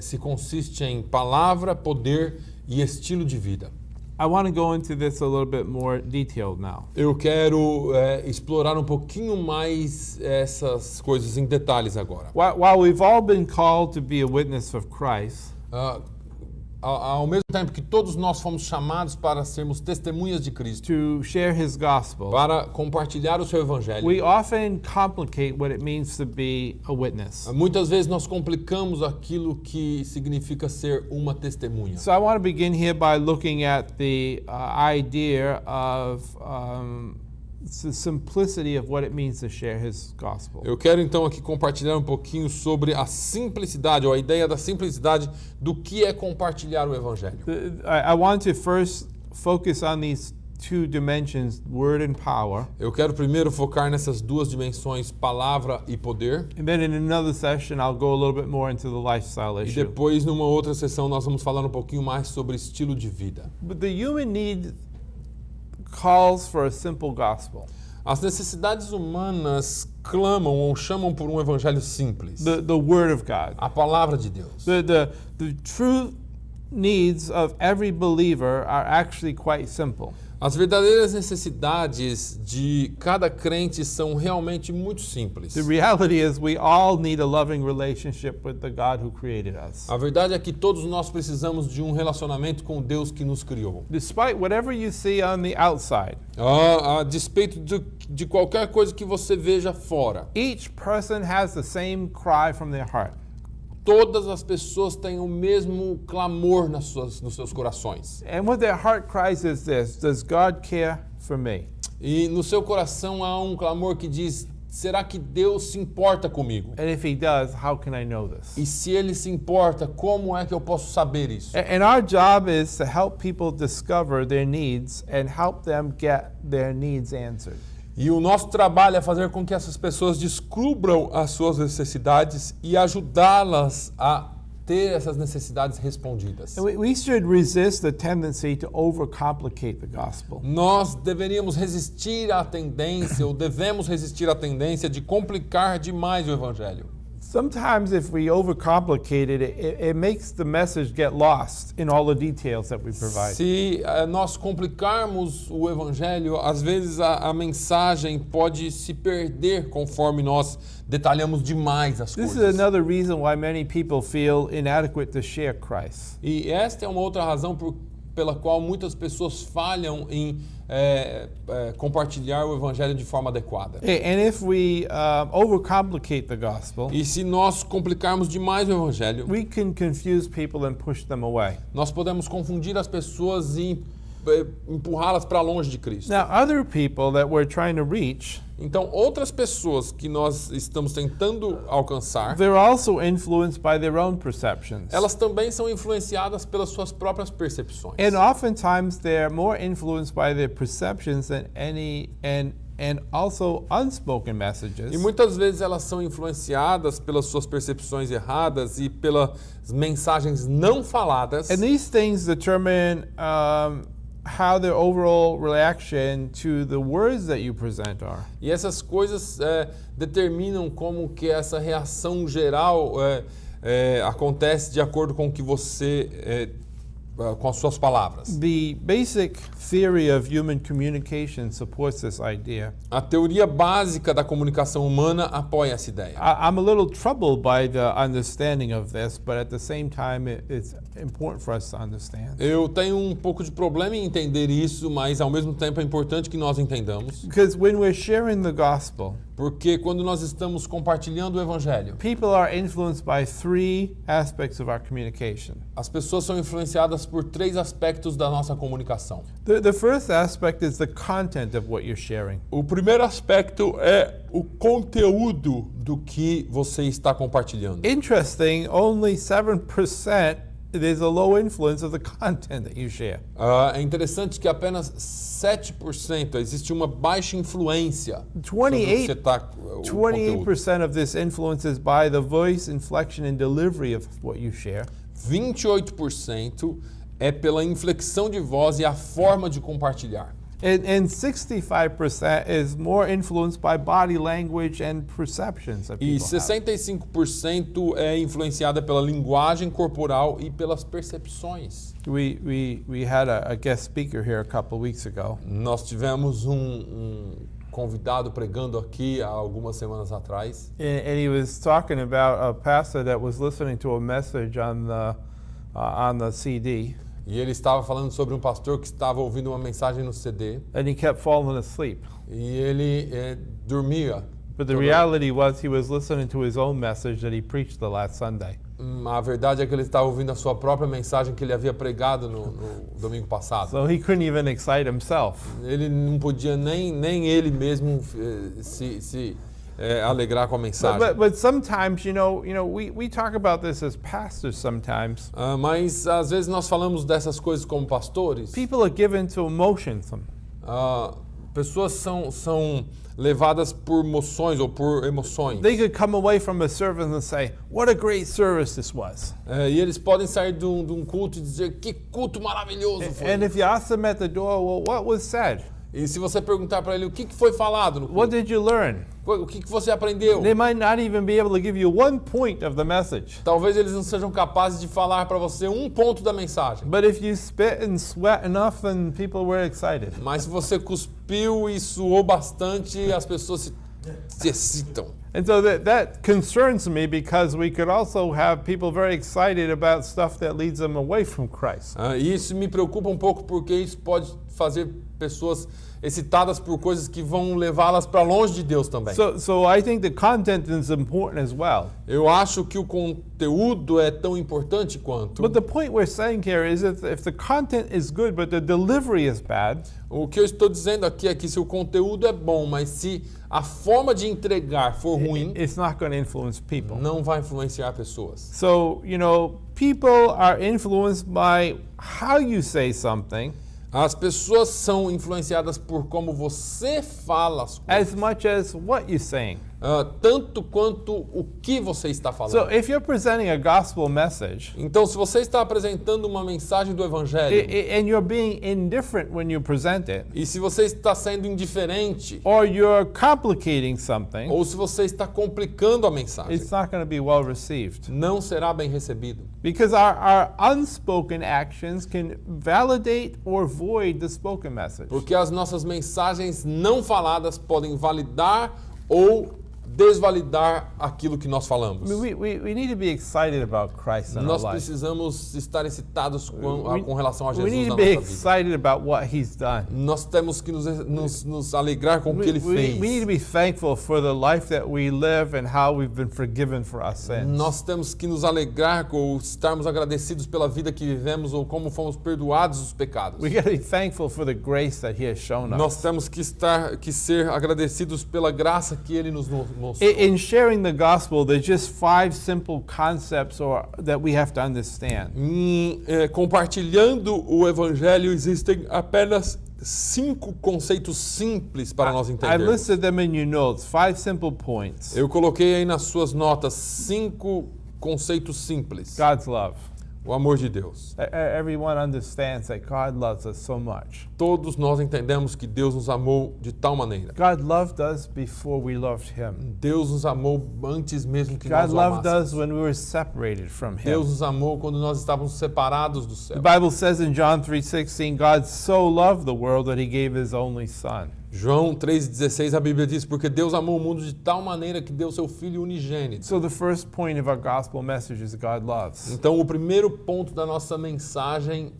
se consiste em palavra, poder e estilo de vida. I want to go into this a little bit more detailed now. Eu quero explorar um pouquinho mais essas coisas em detalhes agora. While we've all been called to be a witness of Christ, Ao mesmo tempo que todos nós fomos chamados para sermos testemunhas de Cristo, to share His gospel, para compartilhar o seu evangelho, we often complicate what it means to be a witness. muitas vezes nós complicamos aquilo que significa ser uma testemunha. So I want to begin here by looking at the idea of the simplicity of what it means to share His gospel. Eu quero então aqui compartilhar um pouquinho sobre a simplicidade, ou a ideia da simplicidade do que é compartilhar o evangelho. I want to first focus on these two dimensions, word and power. Eu quero primeiro focar nessas duas dimensões, palavra e poder, And then in another session, I'll go a little bit more into the lifestyle e issue. depois numa outra sessão nós vamos falar um pouquinho mais sobre estilo de vida. But the human need calls for a simple gospel. As necessidades humanas clamam ou chamam por um evangelho simples. The word of God. A palavra de Deus. The true needs of every believer are actually quite simple. As verdadeiras necessidades de cada crente são realmente muito simples. The reality is we all need a loving relationship with the God who created us. A verdade é que todos nós precisamos de um relacionamento com Deus que nos criou. Despite whatever you see on the outside, A despeito de qualquer coisa que você veja fora, each person has the same cry from their heart. todas as pessoas têm o mesmo clamor nos seus corações. And what their heart cries is this: does God care for me? E no seu coração há um clamor que diz: será que Deus se importa comigo? And if he does, how can I know this? E se Ele se importa, como é que eu posso saber isso? And our job is to help people discover their needs and help them get their needs answered. E o nosso trabalho é fazer com que essas pessoas descubram as suas necessidades e ajudá-las a ter essas necessidades respondidas. And we should resist the tendency to overcomplicate the gospel. Nós deveríamos resistir à tendência, ou devemos resistir à tendência de complicar demais o Evangelho. Sometimes if we overcomplicate it, it makes the message get lost in all the details that we provide. Se nós complicarmos o Evangelho, às vezes a mensagem pode se perder conforme nós detalhamos demais as This is coisas. another reason why many people feel inadequate to share Christ. E esta é uma outra razão pela qual muitas pessoas falham em compartilhar o Evangelho de forma adequada. And if we overcomplicate the gospel, E se nós complicarmos demais o Evangelho, we can confuse people and push them away. nós podemos confundir as pessoas e empurrá-las para longe de Cristo. Now, other people that we're trying to reach, Então, outras pessoas que nós estamos tentando alcançar, they're also influenced by their own perceptions. elas também são influenciadas pelas suas próprias percepções. And oftentimes they're more influenced by their perceptions than and also unspoken messages. E muitas vezes elas são influenciadas pelas suas percepções erradas e pelas mensagens não faladas. And these things determine how their overall reaction to the words that you present are. E essas coisas determinam como que essa reação geral acontece de acordo com o que você com as suas palavras. The basic theory of human communication supports this idea. A teoria básica da comunicação humana apoia essa ideia. I'm a little troubled by the understanding of this, but at the same time, it's important for us to understand. Eu tenho um pouco de problema em entender isso, mas ao mesmo tempo é importante que nós entendamos, Because when we're sharing the gospel, porque quando nós estamos compartilhando o Evangelho, people are influenced by three aspects of our communication. as pessoas são influenciadas por três aspectos da nossa comunicação. The first aspect is the content of what you're sharing. O primeiro aspecto é o conteúdo do que você está compartilhando. Interesting, only 7% there's a low influence of the content that you share. É interessante que apenas 7% existe uma baixa influência sobre o que você está, o conteúdo. 28% of this influence is by the voice, inflection, and delivery of what you share. 28% é pela inflexão de voz e a forma de compartilhar. And 65% is more influenced by body language and perceptions that E people have. 65% é influenciada pela linguagem corporal e pelas percepções. We had a guest speaker here a couple weeks ago, Nós tivemos um convidado pregando aqui há algumas semanas atrás. and he was talking about a pastor that was listening to a message on the CD, E ele estava falando sobre um pastor que estava ouvindo uma mensagem no CD and he kept falling asleep. e ele dormia. But the reality was he was listening to his own message that he preached the last Sunday. A verdade é que ele estava ouvindo a sua própria mensagem que ele havia pregado no domingo passado. So he couldn't even excite himself. Ele não podia nem ele mesmo se alegrar com a mensagem. But sometimes, we talk about this as pastors sometimes. Mas às vezes nós falamos dessas coisas como pastores. People are given to emotions. Pessoas são levadas por emoções ou por emoções. They could come away from a service and say, what a great service this was. E eles podem sair de um culto e dizer que culto maravilhoso foi. And if you ask them at the door, well, what was said? E se você perguntar para ele o que foi falado no What culto, did you learn? o que você aprendeu, They might not even be able to give you one point of the message. talvez eles não sejam capazes de falar para você um ponto da mensagem. But if you spit and sweat enough, then people were excited. Mas se você cuspiu e suou bastante, as pessoas se excitam. And so that concerns me because we could also have people very excited about stuff that leads them away from Christ. E isso me preocupa um pouco porque isso pode fazer pessoas excitadas por coisas que vão levá-las para longe de Deus também. So I think the content is important as well. Eu acho que o conteúdo é tão importante quanto. But the point we're saying here is that if the content is good but the delivery is bad, O que eu estou dizendo aqui é que se o conteúdo é bom, mas se a forma de entregar for ruim, it's not going to influence people. não vai influenciar pessoas. So, people are influenced by how you say something As pessoas são influenciadas por como você fala as coisas, as much as what you're saying. tanto quanto o que você está So falando. if you're presenting a gospel message Então, se você está apresentando uma mensagem do Evangelho, and you're being indifferent when you present it, e se você está sendo indiferente, or you're complicating something, ou se você está complicando a mensagem, it's not going to be well received. não será bem recebido. Because our unspoken actions can validate or void the spoken message. Porque as nossas mensagens não faladas podem validar ou desvalidar aquilo que nós falamos. I mean, we need to be excited about Christ in our Nós life. precisamos estar excitados com relação a We Jesus need na to be nossa vida. excited about what He's done. Nós temos que nos alegrar com o que Ele We need to fez. be thankful for the life that we live and how we've been forgiven for our sins. Nós temos que nos alegrar ou estarmos agradecidos pela vida que vivemos ou como fomos perdoados dos pecados. We got to be thankful for the grace that He has shown us. Nós temos que ser agradecidos pela graça que Ele nos mostrou. In sharing the gospel, there's just 5 simple concepts that we have to understand. Compartilhando o Evangelho, existem apenas 5 conceitos simples para nós I entendermos. listed them in your notes, 5 simple points. Eu coloquei aí nas suas notas 5 conceitos simples. God's love. O amor de Deus. Everyone understands that God loves us so much. Todos nós entendemos que Deus nos amou de tal maneira. God loved us before we loved Him. Deus nos amou antes mesmo que God nós o loved amássemos. us when we were separated from Deus Him. nos amou quando nós estávamos separados do céu. The Bible says in John 3:16, God so loved the world that He gave His only Son. João 3,16, a Bíblia diz, porque Deus amou o mundo de tal maneira que deu seu Filho unigênito. So the first point of our gospel message is God loves. Então, o primeiro ponto da nossa mensagem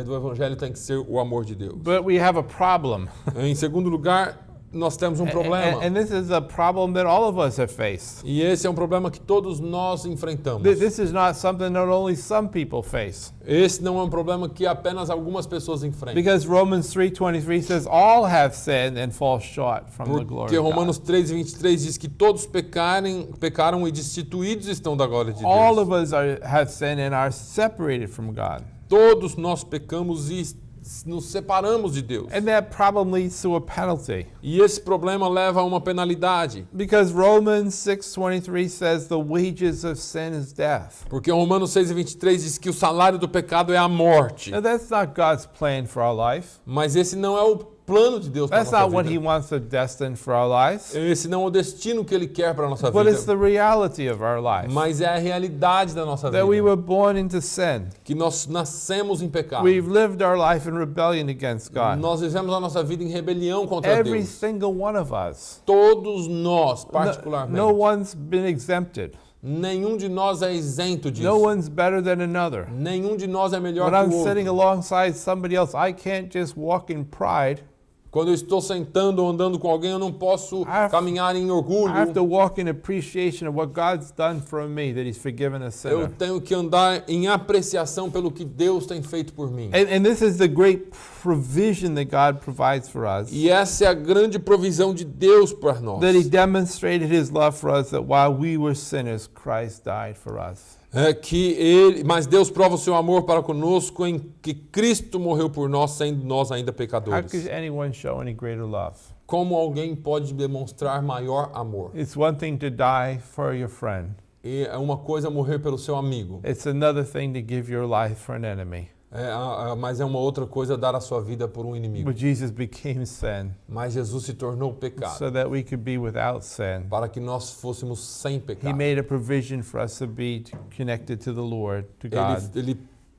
do Evangelho tem que ser o amor de Deus. But we have a problem. Em segundo lugar, nós temos um problema. And this is a problem that all of us have faced. E esse é um problema que todos nós enfrentamos. This is not something that only some people face. Esse não é um problema que apenas algumas pessoas enfrentam. Because Romans 3:23 says all have sinned and fall short from the glory Porque of Romanos God. 3:23 diz que todos pecaram e destituídos estão da glória de All Deus. of us have sinned and are separated from God. Todos nós pecamos e nos separamos de Deus. And that problem leads to a penalty. E esse problema leva a uma penalidade. Because Romans 6:23 says the wages of sin is death. Porque Romanos 6:23 diz que o salário do pecado é a morte. Now that's not God's plan for our life. Mas esse não é o plano de Deus para a That's nossa not what He vida. wants to destine for our lives. Esse não é o destino que Ele quer para a nossa But it's vida. the reality of our life. Mas é a realidade da nossa That we vida. were born into sin. Que nós nascemos em pecado. We've lived our life in rebellion against God. Nós vivemos a nossa vida em rebelião contra Every Deus. single one of us. Todos nós, No particularmente. one's been exempted. Nenhum de nós é isento disso. No one's better than another. Nenhum de nós é melhor When I'm que o sitting outro. alongside somebody else, I can't just walk in pride. Quando eu estou sentando ou andando com alguém, eu não posso have- caminhar em I orgulho. have to walk in appreciation of what God's done for me, that He's forgiven a Eu sinner. tenho que andar em apreciação pelo que Deus tem feito por mim. And this is the great provision that God provides for us. E essa é a grande provisão de Deus para nós. That He demonstrated His love for us, that while we were sinners, Christ died for us. Mas Deus prova o seu amor para conosco em que Cristo morreu por nós, sendo nós ainda How pecadores. could anyone show any greater love? Como alguém pode demonstrar maior amor? It's one thing to die for your friend. E é uma coisa morrer pelo seu amigo, It's another thing to give your life for an enemy. mas é uma outra coisa dar a sua vida por um inimigo. But Jesus became sin Mas Jesus se tornou pecado so that we could be without sin. para que nós fôssemos sem He pecado. made a provision for us to be connected to the Lord, to God. Ele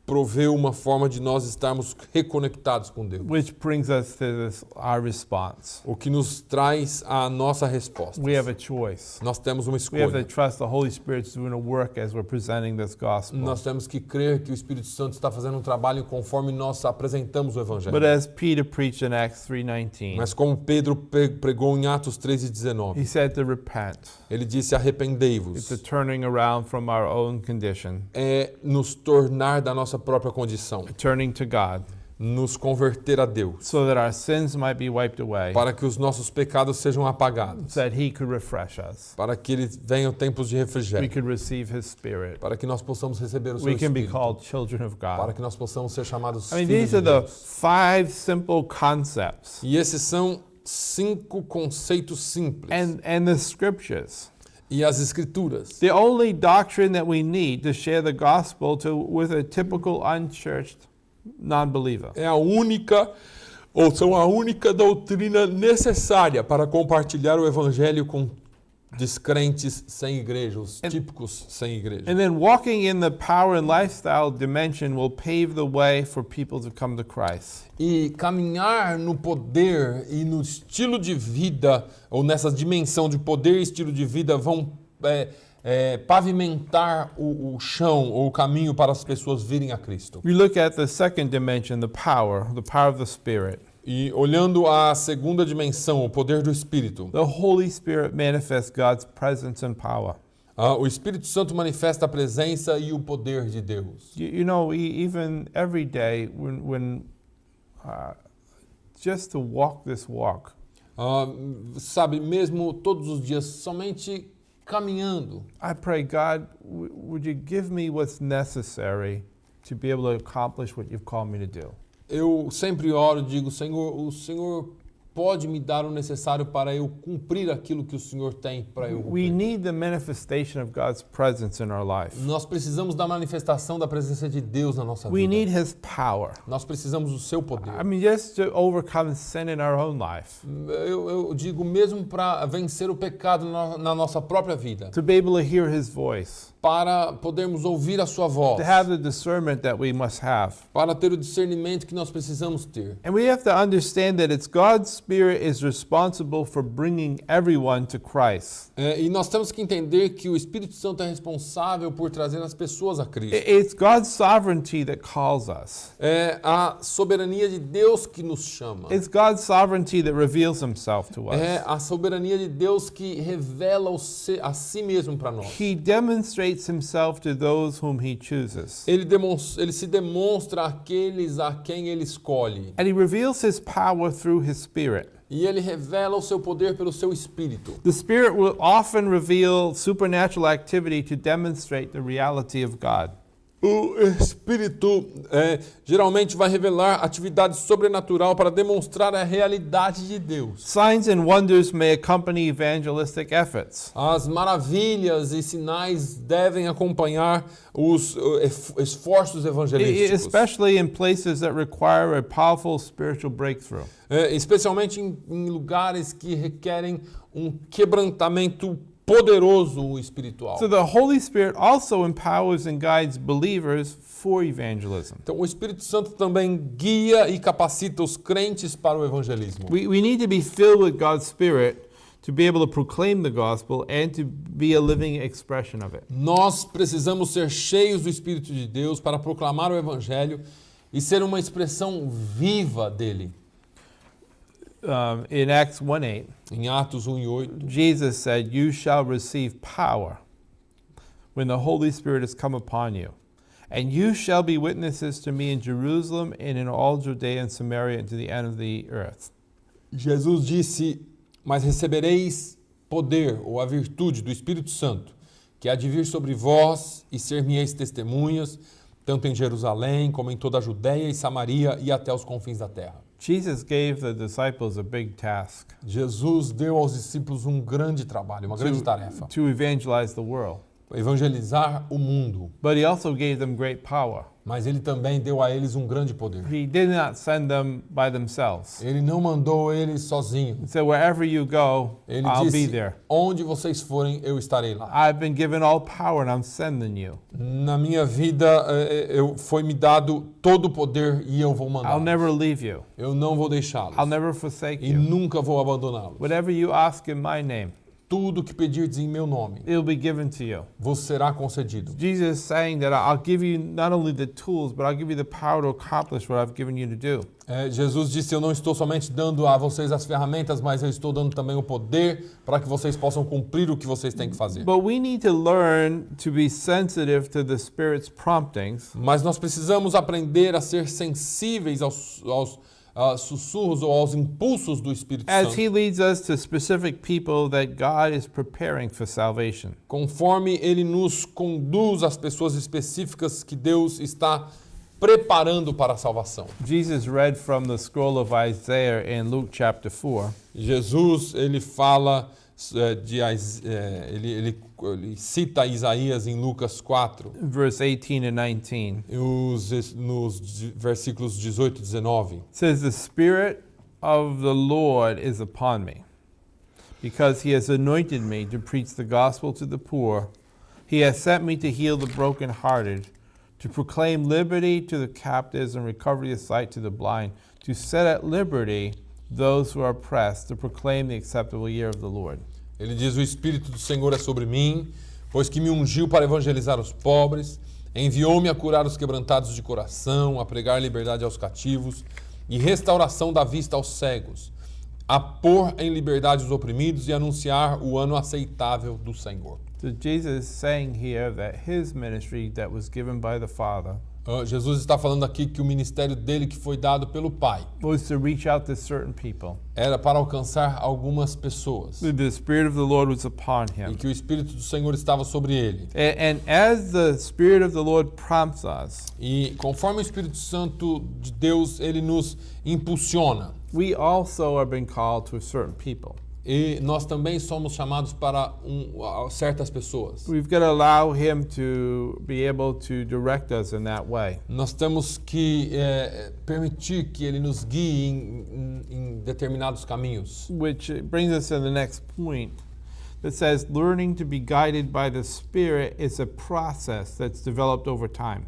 proveu uma forma de nós estarmos reconectados com Deus. Which brings us to our response. O que nos traz a nossa resposta. We have a choice. Nós temos uma We have to escolha. trust the Holy Spirit's doing a work as we're presenting this gospel. Nós temos que crer que o Espírito Santo está fazendo um trabalho conforme nós apresentamos o Evangelho. But as Peter preached in Acts 3:19, Mas como Pedro pregou em Atos he 3:19, said to repent. ele disse: It's a arrependei-vos. turning around from our own condition, É nos tornar da nossa própria condição, turning to God, nos converter a Deus, so that our sins might be wiped away, para que os nossos pecados sejam apagados, so that he could refresh us. para que venham tempos de We refrigério, could receive his Spirit. para que nós possamos receber o seu We can be Espírito, called children of para God. que nós possamos ser chamados I mean, filhos these are de the Deus. 5 simple concepts E esses são 5 conceitos simples. and the scriptures. E as escrituras. The only doctrine that we need to share the gospel with a typical unchurched non-believer. É a única, ou são a única doutrina necessária para compartilhar o evangelho com descrentes sem igreja, os típicos sem igreja. And then walking in the power and lifestyle dimension will pave the way for people to come to Christ. E caminhar no poder e no estilo de vida, ou nessa dimensão de poder e estilo de vida, vão pavimentar o chão ou o caminho para as pessoas virem a Cristo. We look at the second dimension, the power of the Spirit. E olhando a segunda dimensão, o poder do Espírito, The Holy Spirit manifests God's presence and power. o Espírito Santo manifesta a presença e o poder de Deus. You know, even every day when just to walk this walk, Sabe, mesmo todos os dias, somente caminhando, I pray, God, would you give me what's necessary to be able to accomplish what you've called me to do? eu sempre oro e digo: Senhor, o Senhor pode me dar o necessário para eu cumprir aquilo que o Senhor tem para eu We cumprir. need the manifestation of God's presence in our life. Nós precisamos da manifestação da presença de Deus na nossa We vida. need His power. Nós precisamos do seu I poder. mean, just to overcome sin in our own life, Eu digo mesmo para vencer o pecado na nossa própria vida, to be able to hear His voice, para podermos ouvir a sua voz, to have the discernment that we must have. para ter o discernimento que nós precisamos ter. And we have to understand that it's God's Spirit is responsible for bringing everyone to Christ. E nós temos que entender que o Espírito Santo é responsável por trazer as pessoas a Cristo. It's God's sovereignty that calls us. É a soberania de Deus que nos chama. It's God's sovereignty that reveals Himself to É us. a soberania de Deus que revela a si mesmo para nós. He demonstrates Himself to those whom He chooses. Ele se demonstra àqueles a quem Ele escolhe. And He reveals His power through His Spirit. E Ele revela o seu poder pelo seu Espírito. The Spirit will often reveal supernatural activity to demonstrate the reality of God. O Espírito geralmente vai revelar atividade sobrenatural para demonstrar a realidade de Deus. Signs and wonders may accompany evangelistic efforts. As maravilhas e sinais devem acompanhar os esforços evangelísticos. Especially in places that require a powerful spiritual breakthrough. Especialmente em lugares que requerem um quebrantamento poderoso espiritual. So the Holy Spirit also empowers and guides believers for evangelism. Então o Espírito Santo também guia e capacita os crentes para o evangelismo. We need to be filled with God's Spirit to be able to proclaim the gospel and to be a living expression of it. Nós precisamos ser cheios do Espírito de Deus para proclamar o evangelho e ser uma expressão viva dele. In Acts 1:8, Em Atos 1:8, Jesus said, "You shall receive power when the Holy Spirit has come upon you, and you shall be witnesses to me in Jerusalem and in all Judea and Samaria and to the end of the earth." Jesus disse: "Mas recebereis poder ou a virtude do Espírito Santo, que há de vir sobre vós e ser-me-eis testemunhas, tanto em Jerusalém como em toda a Judéia e Samaria e até os confins da terra." Jesus gave the disciples a big task Jesus deu aos discípulos um grande trabalho, uma grande tarefa, to evangelize the world. evangelizar o mundo. But he also gave them great power. Mas ele também deu a eles um grande poder. He did not send them by themselves. Ele não mandou eles He sozinhos. said, wherever you go, Ele I'll be disse, there. onde vocês forem, eu estarei lá. I've been given all power and I'm sending you. Na minha vida, foi-me dado todo o poder e eu vou I'll mandar. never leave you. Eu não vou deixá-los. I'll never forsake E you. nunca vou abandoná-los. Whatever you ask in my name, Tudo que pedirdes em meu nome, it'll be given to you. vos será concedido. Jesus is saying that I'll give you not only the tools, but I'll give you the power to accomplish what I've given you to do. Jesus disse, eu não estou somente dando a vocês as ferramentas, mas eu estou dando também o poder para que vocês possam cumprir o que vocês têm que fazer. But we need to learn to be sensitive to the Spirit's promptings. Mas nós precisamos aprender a ser sensíveis aos sussurros ou aos impulsos do Espírito As Santo, He leads us to specific people that God is preparing for salvation. conforme Ele nos conduz às pessoas específicas que Deus está preparando para a salvação. Jesus read from the scroll of Isaiah in Luke chapter 4. Jesus, ele fala ele cita Isaías em Lucas 4, Verse 18 and 19. nos versículos 18 e 19. It says, the Spirit of the Lord is upon me, because He has anointed me to preach the gospel to the poor. He has sent me to heal the brokenhearted, to proclaim liberty to the captives and recovery of sight to the blind, to set at liberty those who are oppressed, to proclaim the acceptable year of the Lord. Ele diz, o Espírito do Senhor é sobre mim, pois que me ungiu para evangelizar os pobres, enviou-me a curar os quebrantados de coração, a pregar liberdade aos cativos e restauração da vista aos cegos, a pôr em liberdade os oprimidos e anunciar o ano aceitável do Senhor. So Jesus is saying here that His ministry that was given by the Father Jesus está falando aqui que o ministério dele que foi dado pelo Pai was to reach out to certain people. era para alcançar algumas pessoas The Spirit of the Lord was upon e Him. que o Espírito do Senhor estava sobre ele. And as the Spirit of the Lord prompts us, E conforme o Espírito Santo de Deus, ele nos impulsiona. we also are being called to certain people. E nós também somos chamados para certas pessoas. We've got to allow Him to be able to direct us in that way. Nós temos que permitir que ele nos guie em determinados caminhos. Which brings us to the next point that says learning to be guided by the Spirit is a process that's developed over time.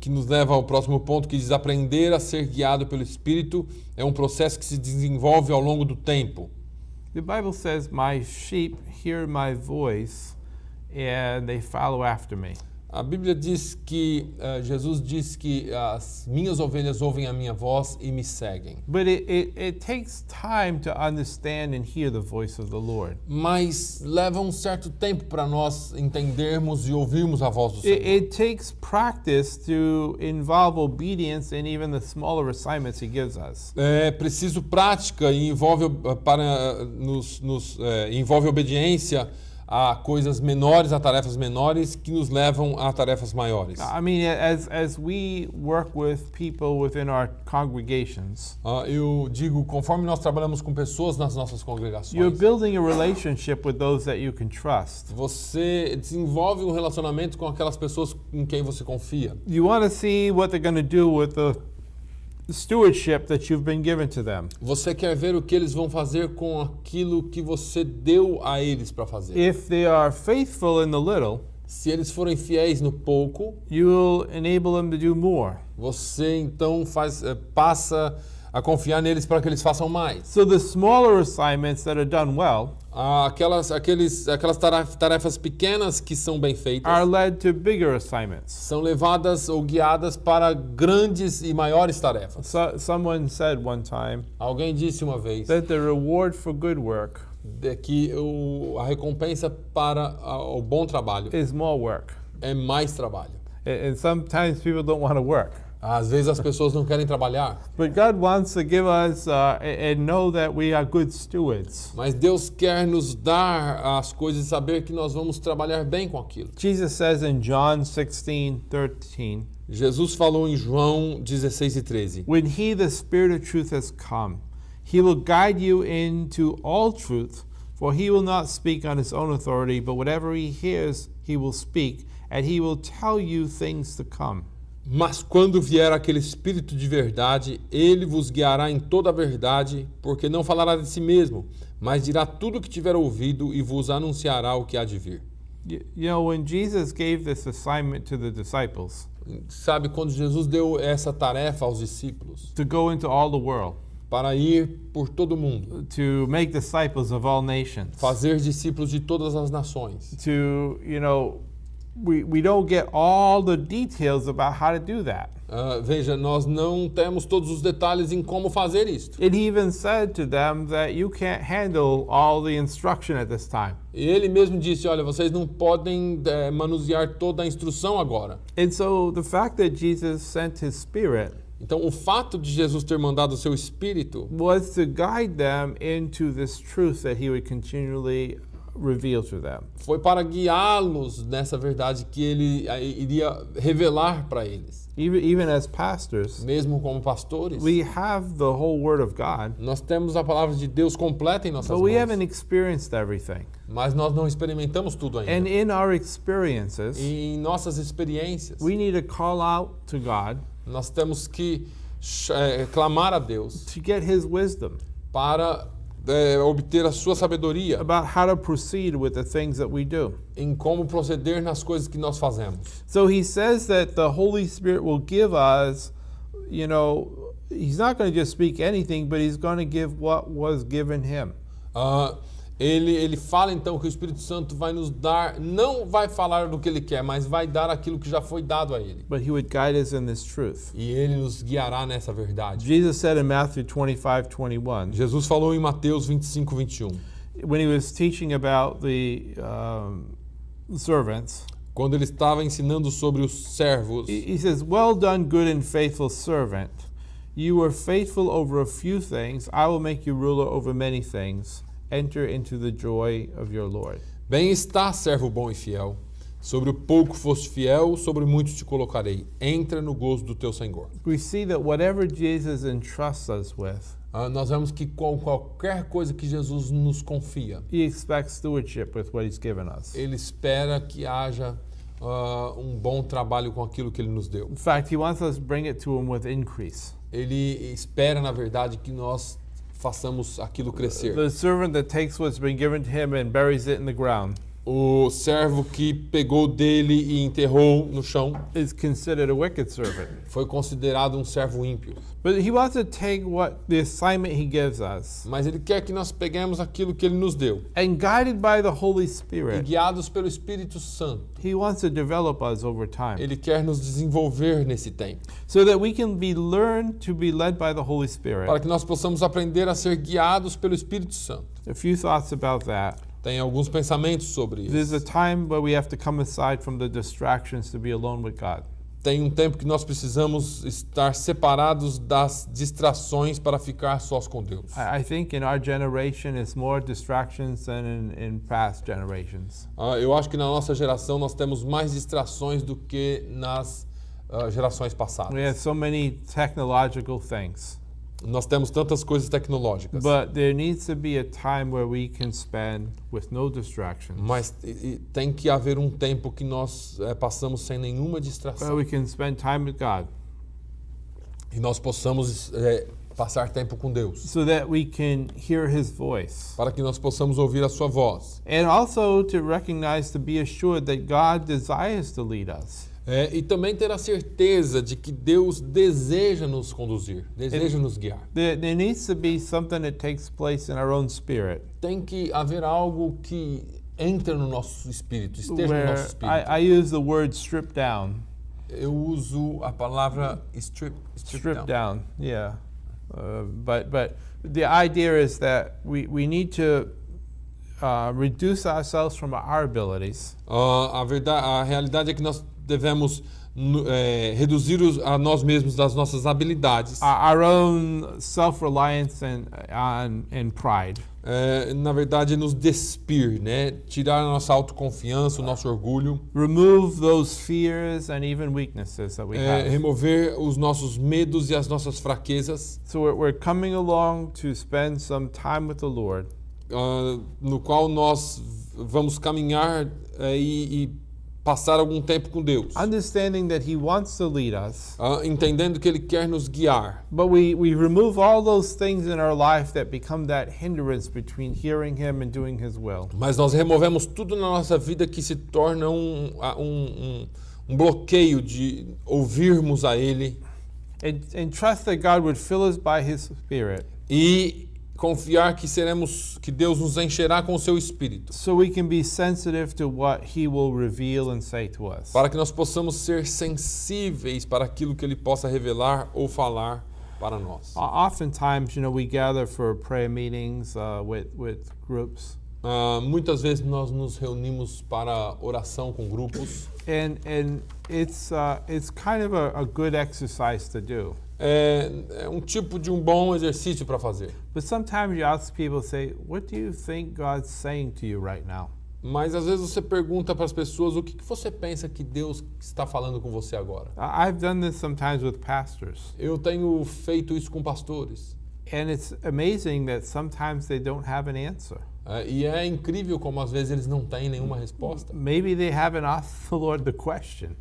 Que nos leva ao próximo ponto, que diz aprender a ser guiado pelo Espírito é um processo que se desenvolve ao longo do tempo. The Bible says, my sheep hear my voice and they follow after me. A Bíblia diz que, Jesus diz que as minhas ovelhas ouvem a minha voz e me seguem. But it takes time to understand and hear the voice of the Lord. Mas leva um certo tempo para nós entendermos e ouvirmos a voz do Senhor. It takes practice to involve obedience in even the smaller assignments He gives us. É preciso prática e envolve, envolve obediência a coisas menores, a tarefas menores que nos levam a tarefas maiores. I mean, as we work with people within our congregations, Eu digo, conforme nós trabalhamos com pessoas nas nossas you're congregações, building a relationship with those that you can trust. você desenvolve um relacionamento com aquelas pessoas em quem você confia. You want to see what they're going to do with the stewardship that you've been given to them. Você quer ver o que eles vão fazer com aquilo que você deu a eles para fazer. If they are faithful in the little, Se eles forem fiéis no pouco, you will enable them to do more. você então passa a confiar neles para que eles façam mais. So the smaller assignments that are done well Aquelas tarefas pequenas que são bem feitas are led to bigger assignments. são levadas ou guiadas para grandes e maiores tarefas. Someone said one time Alguém disse uma vez that the reward for good work que a recompensa para o bom trabalho is more work. é mais trabalho. And sometimes people don't want to work. Às vezes as pessoas não querem trabalhar, But God wants to give us and know that we are good stewards. mas Deus quer nos dar as coisas e saber que nós vamos trabalhar bem com aquilo. Jesus says in John 16:13, Jesus falou em João 16:13. when He, the Spirit of truth, has come, He will guide you into all truth, For he will not speak on his own authority, but whatever he hears, he will speak, and he will tell you things to come. Mas quando vier aquele Espírito de verdade, ele vos guiará em toda a verdade, porque não falará de si mesmo, mas dirá tudo o que tiver ouvido e vos anunciará o que há de vir. You know, when Jesus gave this assignment to the disciples Sabe, quando Jesus deu essa tarefa aos discípulos, to go into all the world, para ir por todo mundo, to make disciples of all nations, fazer discípulos de todas as nações, to, you know, we don't get all the details about how to do that. Veja, nós não temos todos os detalhes em como fazer isto. It even said to them that you can't handle all the instruction at this time. E ele mesmo disse, olha, vocês não podem manusear toda a instrução agora. And so the fact that Jesus sent his Spirit Então, o fato de Jesus ter mandado o seu Espírito was to guide them into this truth that he would continually reveal to them. foi para guiá-los nessa verdade que ele iria revelar para eles. Even as pastors, Mesmo como pastores, we have the whole Word of God, nós temos a palavra de Deus completa em nossas but we mãos. haven't experienced everything. Mas nós não experimentamos tudo And ainda. in our experiences, E em nossas experiências, we need to call out to God nós temos que clamar a Deus to get his wisdom para obter a sua sabedoria about how to proceed with the things that we do. em como proceder nas coisas que nós fazemos. So he says that the Holy Spirit will give us, you know, he's not going to just speak anything, but he's going to give what was given him. Ele fala então que o Espírito Santo vai nos dar, não vai falar do que ele quer, mas vai dar aquilo que já foi dado a ele. But he would guide us in this truth. E ele nos guiará nessa verdade. Jesus said in Matthew 25:21, Jesus falou em Mateus 25:21, when he was teaching about the servants, quando ele estava ensinando sobre os servos, he says, "Well done, good and faithful servant. You were faithful over a few things. I will make you ruler over many things. Enter into the joy of your Lord." Bem está, servo bom e fiel. Sobre o pouco foste fiel, sobre muito te colocarei. Entra no gozo do teu Senhor. We see that whatever Jesus entrusts us with, Nós vemos que com qualquer coisa que Jesus nos confia, he expects stewardship with what he's given us. ele espera que haja um bom trabalho com aquilo que ele nos deu. In fact, he wants us to bring it to him with increase. Ele espera, na verdade, que nós façamos aquilo crescer. The servant that takes what's been given to him and buries it in the ground O servo que pegou dele e enterrou no chão is considered a wicked servant. foi considerado um servo ímpio. But he wants to take what the assignment he gives us, Mas ele quer que nós peguemos aquilo que ele nos deu. and guided by the Holy E Spirit, guiados pelo Espírito Santo, he wants to develop us over time, ele quer nos desenvolver nesse tempo, so that we can be learned to be led by the Holy Spirit. para que nós possamos aprender a ser guiados pelo Espírito Santo. A few thoughts about that. Tem alguns pensamentos sobre There's a isso. time where we have to come aside from the distractions to be alone with God. Tem tempo que nós precisamos estar separados das distrações para ficar sós com Deus. I think in our generation it's more distractions than in past generations. Eu acho que na nossa geração nós temos mais distrações do que nas gerações passadas. We have so many technological things. Nós temos tantas coisas tecnológicas. But there needs to be a time where we can spend with no distractions. Mas tem que haver um tempo que nós passamos sem nenhuma Where distração. we can spend time with God E nós possamos passar tempo com Deus. so that we can hear his voice. Para que nós possamos ouvir a sua voz. And also to recognize, to be assured that God desires to lead us. E também ter a certeza de que Deus deseja nos conduzir, deseja nos guiar. There needs to be something that takes place in our own spirit, Tem que haver algo que entra no nosso espírito, esteja no where nosso espírito. I use the word strip down. Eu uso a palavra strip Down, yeah. But the idea is that we need to reduce ourselves from our abilities A realidade é que nós devemos reduzir a nós mesmos das nossas habilidades. our own self-reliance and pride, Na verdade, nos despir, né? Tirar a nossa autoconfiança, o nosso orgulho, remove those fears and even weaknesses that we have. remover os nossos medos e as nossas fraquezas. So we're coming along to spend some time with the Lord, no qual nós vamos caminhar e passar algum tempo com Deus. Understanding that He wants to lead us, Entendendo que Ele quer nos guiar. but we remove all those things in our life that become that hindrance between hearing Him and doing His will. Mas nós removemos tudo na nossa vida que se torna um bloqueio de ouvirmos a Ele And trust that God would fill us by His Spirit e confiar que Deus nos encherá com o seu Espírito, so we can be sensitive to what He will reveal and say to us. para que nós possamos ser sensíveis para aquilo que Ele possa revelar ou falar para nós. Oftentimes, we gather for prayer meetings with groups. Muitas vezes nós nos reunimos para oração com grupos. And it's kind of a good exercise to do. É um tipo de um bom exercício para fazer. But sometimes you ask people, say, what do you think God's saying to you right now? Mas às vezes você pergunta para as pessoas o que você pensa que Deus está falando com você agora. I've done this sometimes with pastors. Eu tenho feito isso com pastores. And it's amazing that sometimes they don't have an answer. E é incrível como às vezes eles não têm nenhuma resposta. Maybe they haven't asked the Lord the question.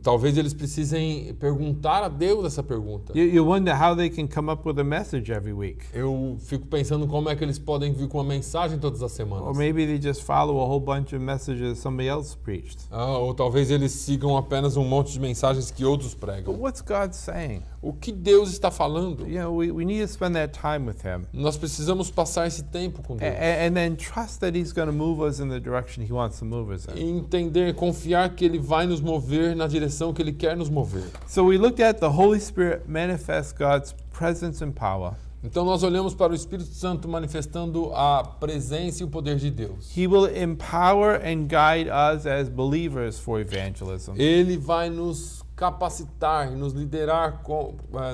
Talvez eles precisem perguntar a Deus essa pergunta. You wonder how they can come up with a message every week. Eu fico pensando como é que eles podem vir com uma mensagem todas as semanas. Or maybe they just follow a whole bunch of messages somebody else preached. Ou talvez eles sigam apenas um monte de mensagens que outros But pregam. what's God saying? O que Deus está falando? We need to spend that time with Him. Nós precisamos passar esse tempo com Deus. And then trust that He's going to move us in the direction He wants to move us E in. entender, confiar que Ele vai nos mover na direção que Ele quer nos mover. So we looked at the Holy Spirit manifest God's presence and power. Então nós olhamos para o Espírito Santo manifestando a presença e o poder de Deus. He will empower and guide us as believers for evangelism. Ele vai nos capacitar e nos liderar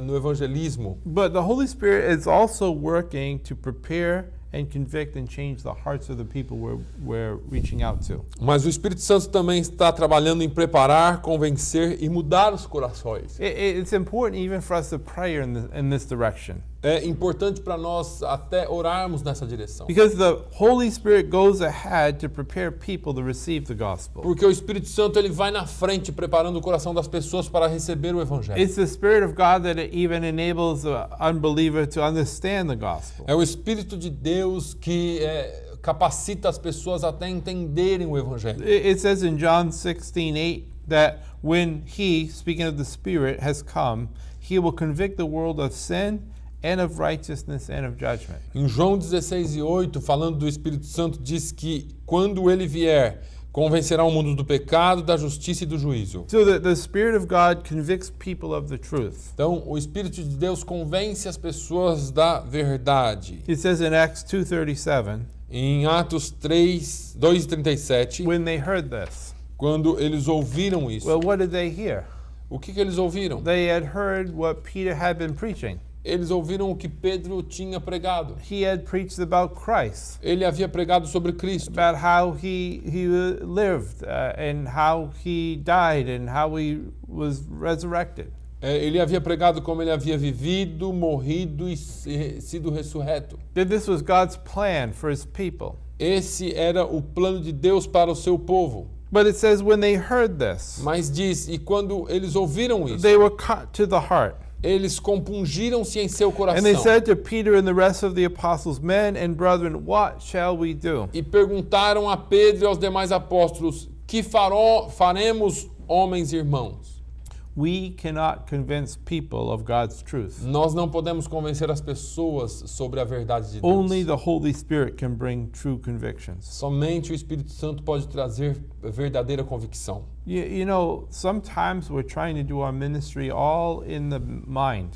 no evangelismo. But the Holy Spirit is also working to prepare and convict and change the hearts of the people we're reaching out to. Mas o Espírito Santo também está trabalhando em preparar, convencer e mudar os corações. It's important even for us to pray in this direction. É importante para nós até orarmos nessa direção. Because the Holy Spirit goes ahead to prepare people to receive the gospel. Porque o Espírito Santo ele vai na frente preparando o coração das pessoas para receber o evangelho. It's the Spirit of God that even enables the unbeliever to understand the gospel. É o Espírito de Deus que capacita as pessoas até entenderem o evangelho. It says in John 16:8 that when He, speaking of the Spirit, has come, He will convict the world of sin and of righteousness and of judgment. Em João 16:8, falando do Espírito Santo, diz que quando ele vier, convencerá o mundo do pecado, da justiça e do juízo. So that the Spirit of God convicts people of the truth. Então, o Espírito de Deus convence as pessoas da verdade. It says in Acts 2:37, Em Atos 2:37, when they heard this, quando eles ouviram isso, well, what did they hear? o que eles ouviram? They had heard what Peter had been preaching. Eles ouviram o que Pedro tinha pregado. He had preached about Christ, Ele havia pregado sobre Cristo, about how he lived and how he died and how he was resurrected. Ele havia pregado como ele havia vivido, morrido e sido ressurreto. That this was God's plan for His people. Esse era o plano de Deus para o seu povo. But it says when they heard this, Mas diz, e quando eles ouviram isso, they were cut to the heart. eles compungiram-se em seu coração. And they said to Peter and the rest of the apostles, men and brethren, what shall we do? E perguntaram a Pedro e aos demais apóstolos, que faremos, homens e irmãos? We cannot convince people of God's truth. Nós não podemos convencer as pessoas sobre a verdade de Deus. Only the Holy Spirit can bring true convictions. Somente o Espírito Santo pode trazer verdadeira convicção. You know, sometimes we're trying to do our ministry all in the mind.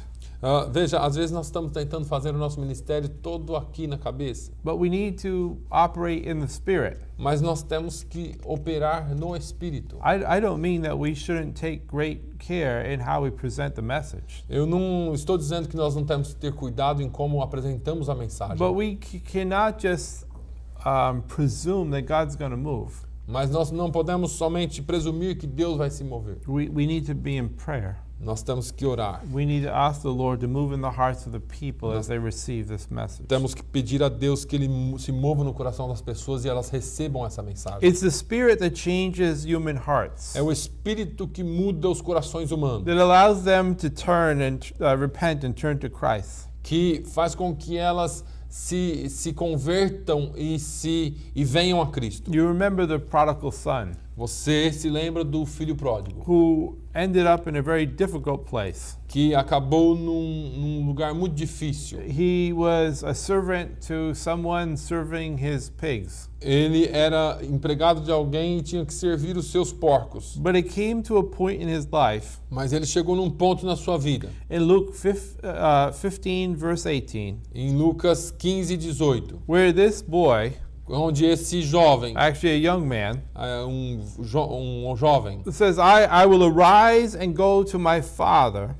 Veja, às vezes nós estamos tentando fazer o nosso ministério todo aqui na cabeça. But we need to operate in the Spirit. Mas nós temos que operar no Espírito. I don't mean that we shouldn't take great care in how we present the message. Eu não estou dizendo que nós não temos que ter cuidado em como apresentamos a mensagem. But we cannot just presume that God's going to move. Mas nós não podemos somente presumir que Deus vai se mover. We need to be in prayer. Nós temos que orar. We need to ask the Lord to move in the hearts of the people as they receive this message. Temos que pedir a Deus que Ele se mova no coração das pessoas e elas recebam essa mensagem. It's the Spirit that changes human hearts, É o Espírito que muda os corações humanos, that allows them to turn and repent and turn to Christ. que faz com que elas se convertam e venham a Cristo. You remember the prodigal son Você se lembra do filho pródigo, who ended up in a very difficult place. que acabou num lugar muito difícil. He was a servant to someone serving his pigs. Ele era empregado de alguém e tinha que servir os seus porcos. But it came to a point in his life, Mas ele chegou num ponto na sua vida, in Luke 15, verse 18, em Lucas 15, 18, where this boy, onde esse jovem, actually a young man, um jovem, says, I will arise and go to my father,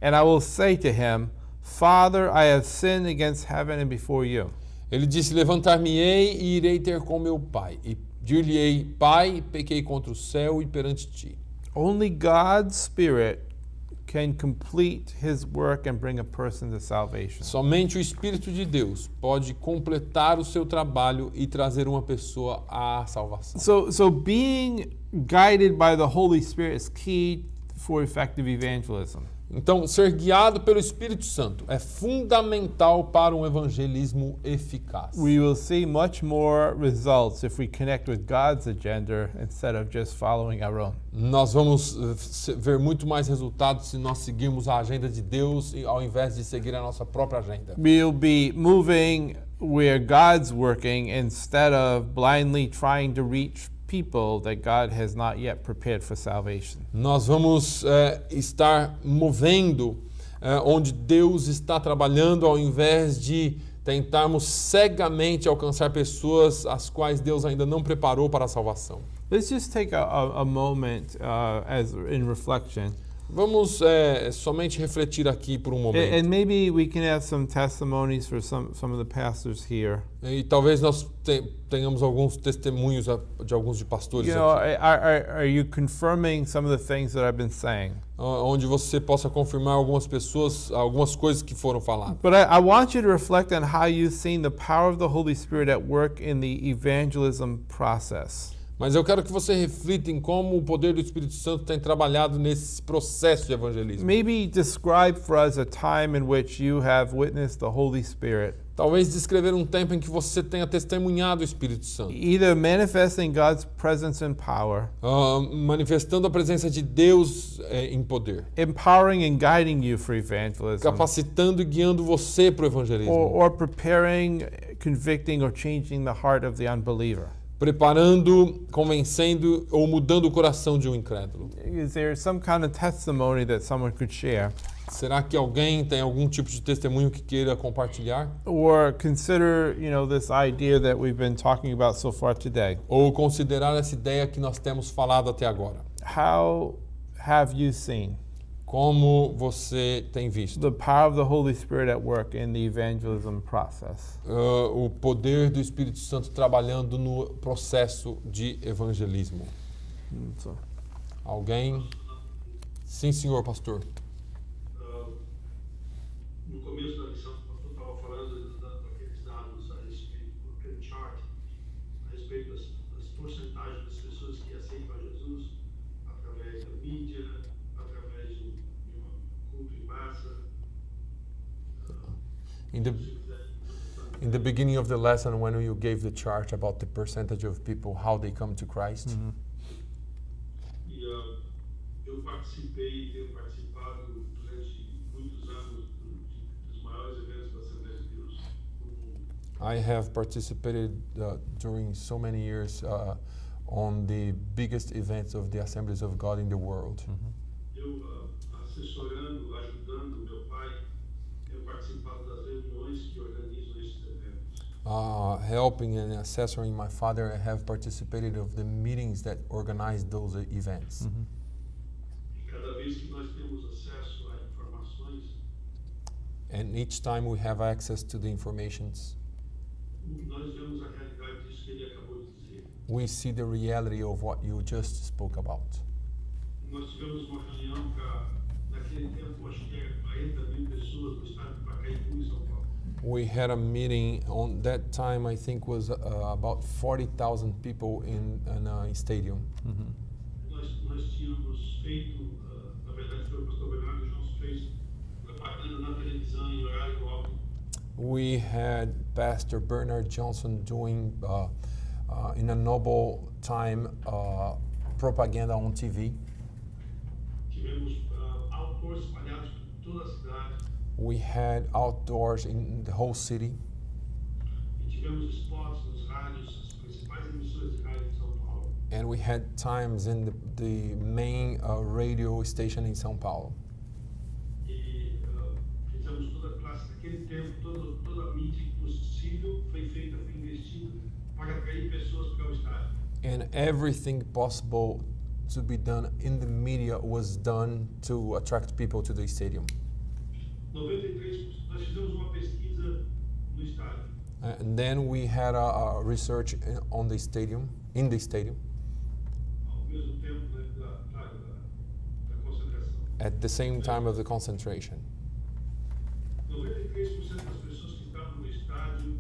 and I will say to him, Father, I have sinned against heaven and before you. ele disse: levantar-me-ei e irei ter com meu pai, e dir-lhe-ei: Pai, pequei contra o céu e perante ti. Only God's Spirit can complete his work and bring a person to salvation. Somente o Espírito de Deus pode completar o seu trabalho e trazer uma pessoa à salvação. So being guided by the Holy Spirit is key for effective evangelism. Então, ser guiado pelo Espírito Santo é fundamental para um evangelismo eficaz. We will see much more results if we connect with God's agenda instead of just following our own. Nós vamos ver muito mais resultados se nós seguirmos a agenda de Deus ao invés de seguir a nossa própria agenda. We'll be moving where God's working instead of blindly trying to reach people that God has not yet prepared for salvation. Nós vamos estar movendo onde Deus está trabalhando ao invés de tentarmos cegamente alcançar pessoas as quais Deus ainda não preparou para a salvação. Let's just take a moment as in reflection. Vamos somente refletir aqui por um momento. And maybe we can have some testimonies for some of the pastors here. E talvez nós tenhamos alguns testemunhos de alguns de pastores You know, aqui, are you confirming some of the things that I've been saying? onde você possa confirmar algumas pessoas, algumas coisas que foram faladas. But I want you to reflect on how you've seen the power of the Holy Spirit at work in the evangelism process. Mas eu quero que você reflita em como o poder do Espírito Santo tem trabalhado nesse processo de evangelismo. Maybe describe for us a time in which you have witnessed the Holy Spirit, Talvez descrever um tempo em que você tenha testemunhado o Espírito Santo, either manifesting God's presence and power, manifestando a presença de Deus em poder, empowering and guiding you for evangelism, capacitando e guiando você para o evangelismo, or preparing, convicting, or changing the heart of the unbeliever. preparando, convencendo ou mudando o coração de um incrédulo. Is there some kind of testimony that someone could share? Será que alguém tem algum tipo de testemunho que queira compartilhar? Or consider, this idea that we've been talking about so far today. Ou considerar essa ideia que nós temos falado até agora? How have you seen Como você tem visto the power of the Holy Spirit at work in the evangelism process? o poder do Espírito Santo trabalhando no processo de evangelismo? So, Alguém? Sim, senhor pastor. No começo da lição, o pastor estava falando daqueles dados a respeito, aquele chart, a respeito das porcentagens das pessoas que aceitam a Jesus através da mídia, através de um culto em massa. In the beginning of the lesson, when you gave the chart about the percentage of people, how they come to Christ, E eu tenho participado durante muitos anos dos maiores eventos da Assembleia de Deus no mundo. I have participated during so many years on the biggest events of the Assemblies of God in the world. Eu, assessorando, ajudando meu pai, tenho participado das reuniões que organizam esses eventos. Helping and assessoring my father, I have participated of the meetings that organize those events. E cada vez que nós temos acesso a informações, And each time we have access to the informations, nós vemos a realidade disso que ele acabou de dizer. we see the reality of what you just spoke about. Nós tivemos uma reunião naquele tempo, acho que era 40.000 pessoas no estádio do Pacaembu, em São Paulo. We had a meeting on that time, I think was about 40,000 people in a stadium. Nós tínhamos feito, na verdade foi o pastor Bernardo Jones fez propaganda na televisão em horário nobre. We had Pastor Bernard Johnson doing, in a noble time, propaganda on TV. Tivemos autores espalhados por toda a cidade. We had outdoors in the whole city. E tivemos spots nos rádios, as principais emissoras de rádio de São Paulo. And we had times in the main radio station in São Paulo. E fizemos toda a classe naquele tempo, toda a mídia possível foi feita, foi investida para atrair pessoas para o estádio. And everything possible to be done in the media was done to attract people to the stadium. 93, nós fizemos uma pesquisa no estádio. And then we had a research on the stadium, in the stadium, Ao mesmo tempo, né, da concentração. at the same time of the concentration. 93% das pessoas que estavam no estádio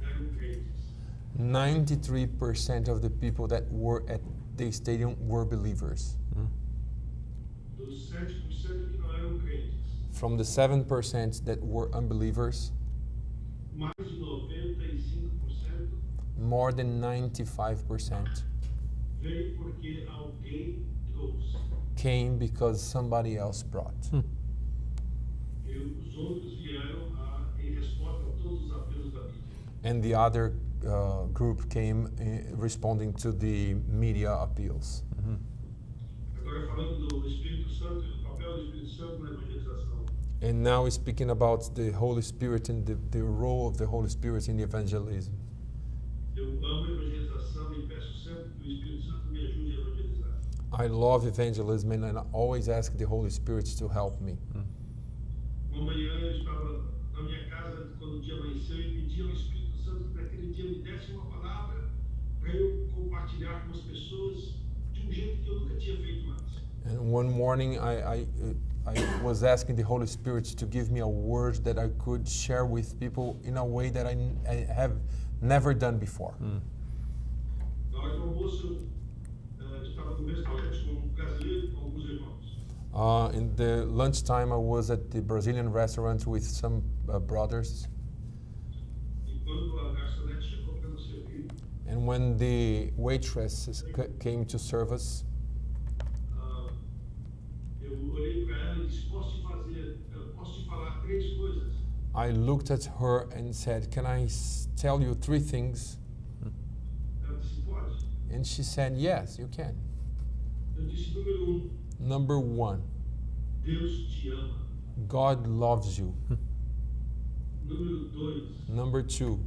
eram crentes. 93% of the people that were at the stadium were believers. Dos 7% que não eram crentes, From the 7% that were unbelievers, mais de 95% more than 95% veio porque alguém trouxe. came because somebody else brought. E os outros vieram em resposta a todos os apelos da mídia. And the other group came responding to the media appeals. Agora falando do Espírito Santo e do papel do Espírito Santo na evangelização. And now we're speaking about the Holy Spirit and the role of the Holy Spirit in evangelism. Eu amo a evangelização e peço sempre que o Espírito Santo me ajude a evangelizar. I love evangelism and I always ask the Holy Spirit to help me. Uma manhã eu estava na minha casa quando o dia amanheceu e pedi ao Espírito Santo que naquele dia me desse uma palavra para eu compartilhar com as pessoas de um jeito que eu nunca tinha feito antes. And one morning I was asking the Holy Spirit to give me a word that I could share with people in a way that I have never done before. Na hora do almoço eu estava no restaurante com um brasileiro com alguns irmãos. In the lunchtime, I was at the Brazilian restaurant with some brothers. E quando a garçonete chegou para nos servir, And when the waitress came to serve us, eu olhei para ela e disse: posso te falar 3 coisas? I looked at her and said, "Can I tell you 3 things?" Ela disse: pode. And she said, "Yes, you can." Eu disse: número 1, Number 1, Deus te ama. God loves you. Número 2, Number 2,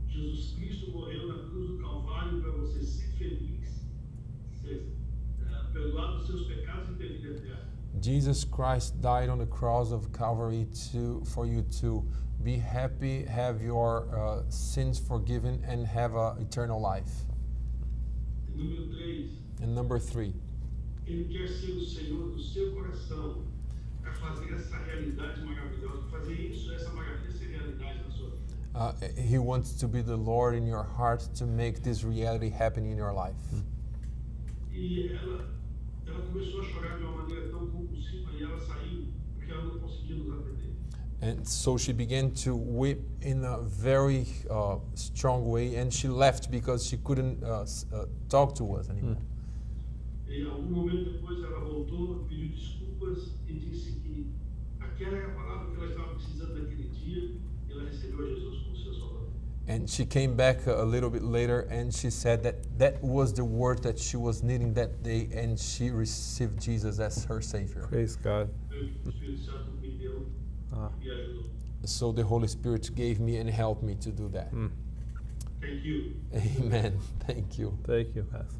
Jesus Cristo morreu na cruz do Calvário para você ser feliz, ser perdoado dos seus pecados e ter vida eterna. Jesus Christ died on the cross of Calvary for you to be happy, have your sins forgiven, and have eternal life. E número 3, And number 3, Ele quer ser o Senhor do seu coração para fazer essa realidade maravilhosa, fazer isso, essa maravilha ser realidade na sua vida. He wants to be the Lord in your heart to make this reality happen in your life. E ela começou a chorar de uma maneira tão compulsiva e ela saiu porque ela não conseguia nos atender. And so she began to weep in a very strong way, and she left because she couldn't talk to us anymore. Em algum momento depois ela voltou, pediu desculpas e disse que aquela era a palavra que ela estava precisando naquele dia e ela recebeu a Jesus como seu Salvador. And she came back a little bit later and she said that was the word that she was needing that day, and she received Jesus as her Savior. Praise God. O Espírito Santo me deu e me ajudou. So the Holy Spirit gave me and helped me to do that. Thank you. Amen. Thank you. Thank you, Pastor.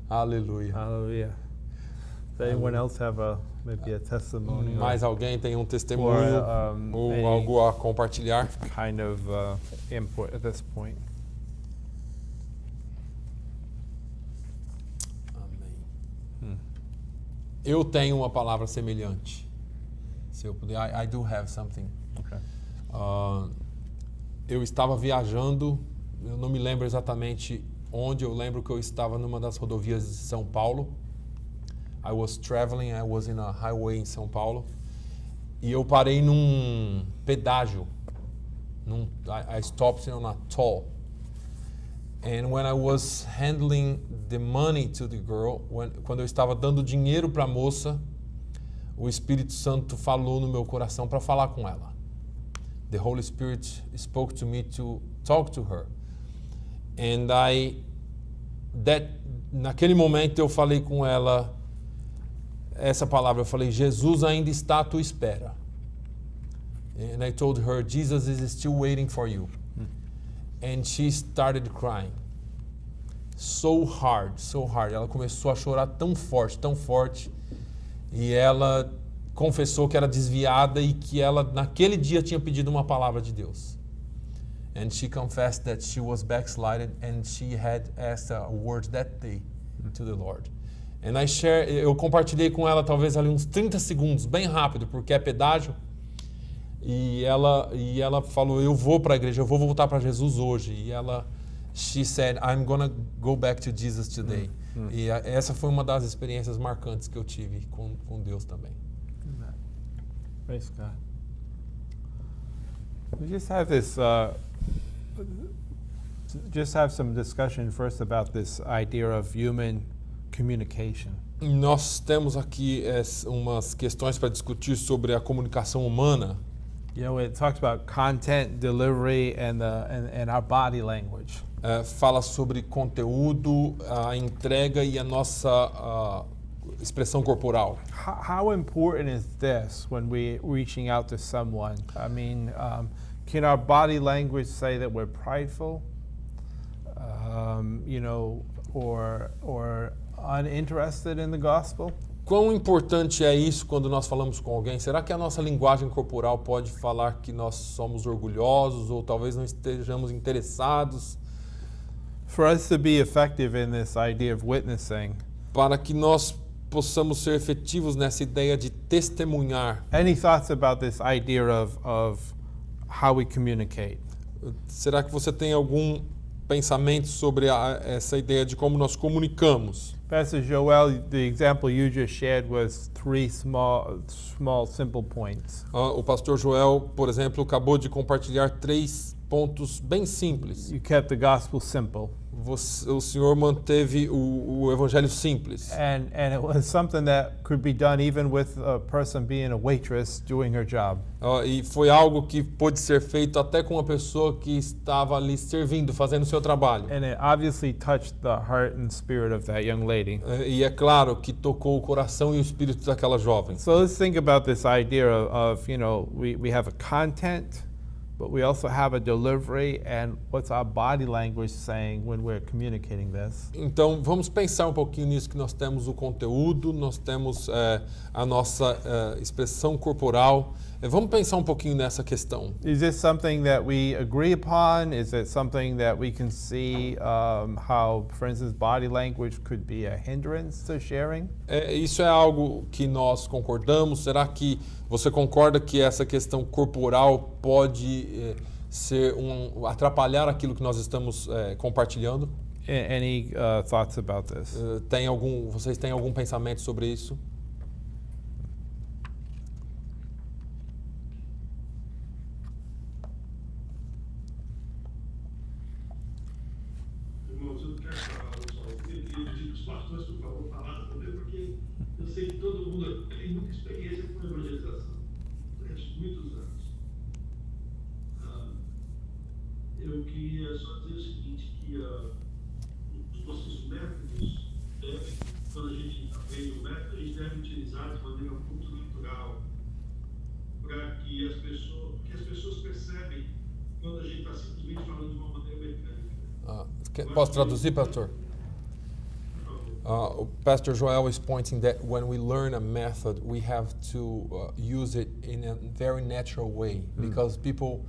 Hallelujah. Hallelujah. Does anyone else have maybe a testimony Mais or alguém tem um testemunho ou any algo a compartilhar? kind of input at this point? Amém. Eu tenho uma palavra semelhante. Se eu puder, I do have something. Okay. Eu estava viajando, eu não me lembro exatamente onde, eu lembro que eu estava numa das rodovias de São Paulo. I was traveling, I was in a highway em São Paulo. E eu parei num pedágio. I stopped on a toll. And when I was handling the money to the girl, quando eu estava dando dinheiro para a moça, o Espírito Santo falou no meu coração para falar com ela. The Holy Spirit spoke to me to talk to her. And naquele momento eu falei com ela essa palavra, eu falei, Jesus ainda está à tua espera. And I told her, Jesus is still waiting for you. And she started crying. So hard, so hard. Ela começou a chorar tão forte. E ela confessou que era desviada e que ela, naquele dia, tinha pedido uma palavra de Deus. And she confessed that she was backslided and she had asked a word that day to the Lord. And eu compartilhei com ela talvez ali uns 30 segundos, bem rápido, porque é pedágio. E ela falou, eu vou para a igreja, eu vou voltar para Jesus hoje. E she said, I'm gonna go back to Jesus today. E essa foi uma das experiências marcantes que eu tive com Deus também. Amen. Praise God. We just have this, just have some discussion first about this idea of human communication. Nós temos aqui umas questões para discutir sobre a comunicação humana. You know, it talks about content, delivery, and our body language. Fala sobre conteúdo, a entrega e a nossa expressão corporal. How important is this when we're reaching out to someone? I mean, can our body language say that we're prideful, you know, or uninterested in the gospel? Quão importante é isso quando nós falamos com alguém? Será que a nossa linguagem corporal pode falar que nós somos orgulhosos ou talvez não estejamos interessados? For us to be effective in this idea of witnessing, para que nós possamos ser efetivos nessa ideia de testemunhar. Any thoughts about this idea of how we communicate? Será que você tem algum pensamento sobre essa ideia de como nós comunicamos? Pastor Joel, the example you just shared was 3 small simple points. O pastor Joel, por exemplo, acabou de compartilhar 3 pontos bem simples. You kept the gospel simple. O Senhor manteve o evangelho simples. And it was something that could be done even with a person being a waitress doing her job. E foi algo que pôde ser feito até com uma pessoa que estava ali servindo, fazendo o seu trabalho. And it obviously touched the heart and spirit of that young lady. E é claro que tocou o coração e o espírito daquela jovem. So let's think about this idea of you know, we have a content, but we also have a delivery, and what's our body language saying when we're communicating this? Então, vamos pensar um pouquinho nisso, que nós temos o conteúdo, nós temos a nossa expressão corporal. Vamos pensar um pouquinho nessa questão. Is this something that we agree upon? Is it something that we can see how, for instance, body language could be a hindrance to sharing? Isso é algo que nós concordamos? Será que você concorda que essa questão corporal pode atrapalhar aquilo que nós estamos compartilhando? Any thoughts about this? Vocês têm algum pensamento sobre isso? Irmãos, eu quero falar só. Eu queria pedir que os pastores, por favor, falassem também, porque eu sei que todo mundo tem muita experiência com evangelização durante muitos anos. Eu queria só dizer o seguinte, que os nossos métodos devem, quando a gente aprende o método, a gente deve utilizar de maneira muito natural, para que as pessoas percebem quando a gente está simplesmente falando de uma maneira mecânica. Posso traduzir, pastor? Pastor Joel is pointing that when we learn a method, we have to use it in a very natural way, because people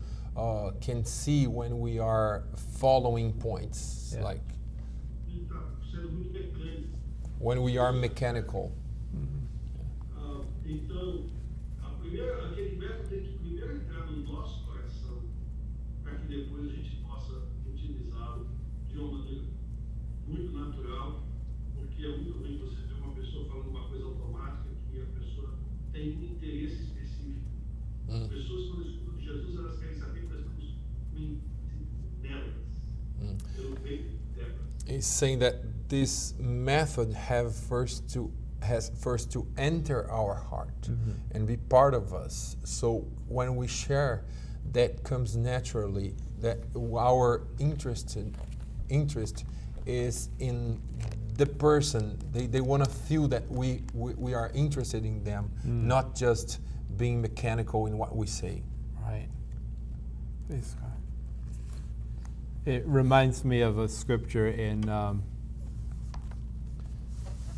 can see when we are following points, like when we are mechanical. Então, aquele método tem que primeiro entrar no nosso coração, para que depois a gente possa utilizá-lo de uma maneira muito natural, porque é muito ruim você ver uma pessoa falando uma coisa automática que a pessoa tem um interesse específico. As pessoas, quando escutam de Jesus, elas querem saber que nós estamos nelas, pelo peito delas. He's saying that this method has first to enter our heart and be part of us. So when we share, that comes naturally. That our interest is in the person. They want to feel that we are interested in them, not just being mechanical in what we say. Right. Praise God. It reminds me of a scripture in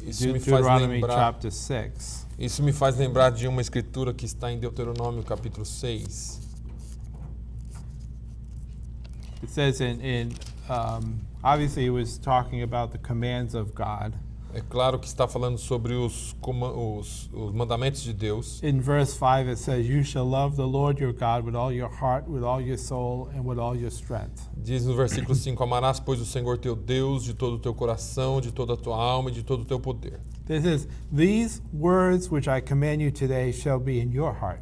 Deuteronomy chapter 6. Isso me faz lembrar de uma escritura que está em Deuteronômio capítulo 6. It says obviously it was talking about the commands of God. É claro que está falando sobre os mandamentos de Deus. In verse 5 it says, "You shall love the Lord your God with all your heart, with all your soul, and with all your strength." Diz no versículo 5, amarás, pois, o Senhor teu Deus de todo o teu coração, de toda a tua alma e de todo o teu poder. It says, "These words which I command you today shall be in your heart."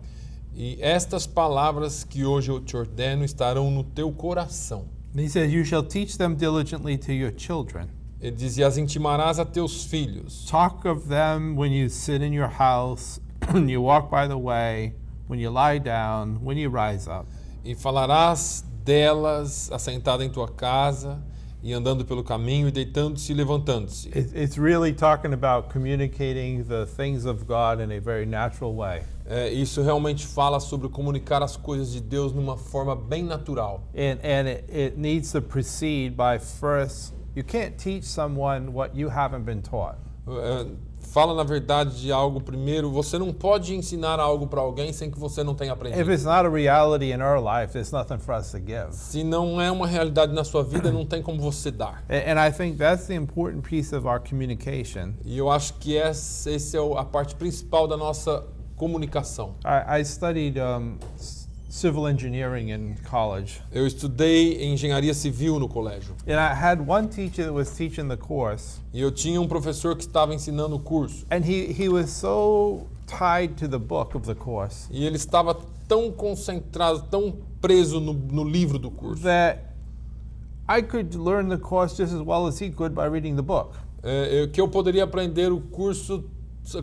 E estas palavras que hoje eu te ordeno estarão no teu coração. And he says, "You shall teach them diligently to your children." Ele diz, e as intimarás a teus filhos. Talk of them when you sit in your house, when you walk by the way, when you lie down, when you rise up. E falarás delas assentada em tua casa, e andando pelo caminho, e deitando-se e levantando-se. It's really talking about communicating the things of God in a very natural way. Isso realmente fala sobre comunicar as coisas de Deus numa forma bem natural. And it needs to proceed by first, you can't teach someone what you haven't been taught. Fala na verdade de algo primeiro. Você não pode ensinar algo para alguém sem que você não tenha If aprendido. it's not a reality in our life, there's nothing for us to give. Se não é uma realidade na sua vida, não tem como você dar. And I think that's the important piece of our communication. E eu acho que essa é a parte principal da nossa comunicação. I studied civil engineering in college. Eu estudei engenharia civil no colégio. And I had one teacher that was teaching the course. E eu tinha um professor que estava ensinando o curso. And he was so tied to the book of the course E ele estava tão concentrado, tão preso no livro do curso. that I could learn the course just as well as he could by reading the book. Que eu poderia aprender o curso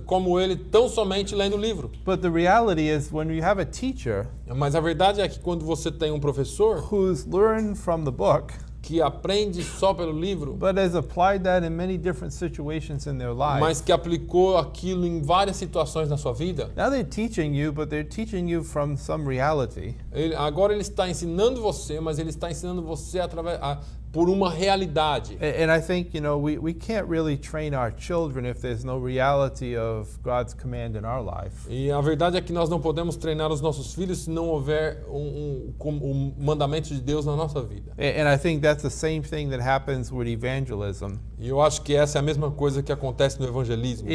como ele tão somente lendo o livro. But the reality is when you have a teacher Mas a verdade é que quando você tem um professor who's learned from the book que aprende só pelo livro, but has applied that in many different situations in their life. mas que aplicou aquilo em várias situações na sua vida, Now they're teaching you, but they're teaching you from some reality. agora ele está ensinando você, mas ele está ensinando você por uma realidade. And I think, we can't really train our children if there's no reality of God's command in our life. E a verdade é que nós não podemos treinar os nossos filhos se não houver um mandamento de Deus na nossa vida. And I think that's the same thing that happens with evangelism. E eu acho que essa é a mesma coisa que acontece no evangelismo.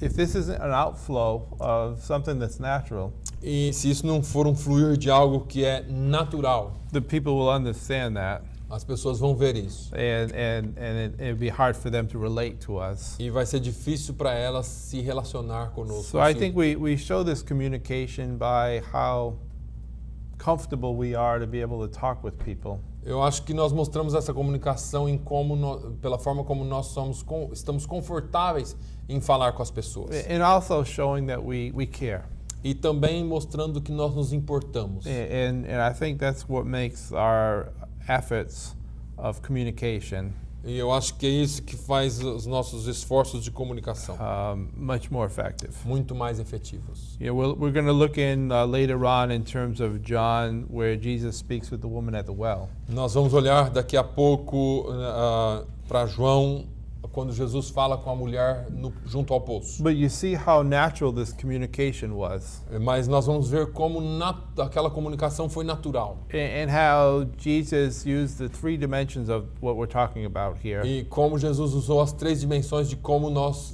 If this isn't an outflow of something that's natural, E se isso não for um fluir de algo que é natural, the people will understand that, as pessoas vão ver isso. and it'd be hard for them to relate to us. E vai ser difícil para elas se relacionar conosco. So I think we show this communication by how comfortable we are to be able to talk with people. Eu acho que nós mostramos essa comunicação pela forma como nós estamos confortáveis em falar com as pessoas. And also showing that we care. E também mostrando que nós nos importamos. And I think that's what makes our efforts of communication E eu acho que é isso que faz os nossos esforços de comunicação much more effective. muito mais efetivos. We're going to look in later on in terms of John, where Jesus speaks with the woman at the well. Nós vamos olhar daqui a pouco para João, quando Jesus fala com a mulher junto ao poço. But you see how natural this communication was, Mas nós vamos ver como aquela comunicação foi natural. and how Jesus used the three dimensions of what we're talking about here E como Jesus usou as 3 dimensões de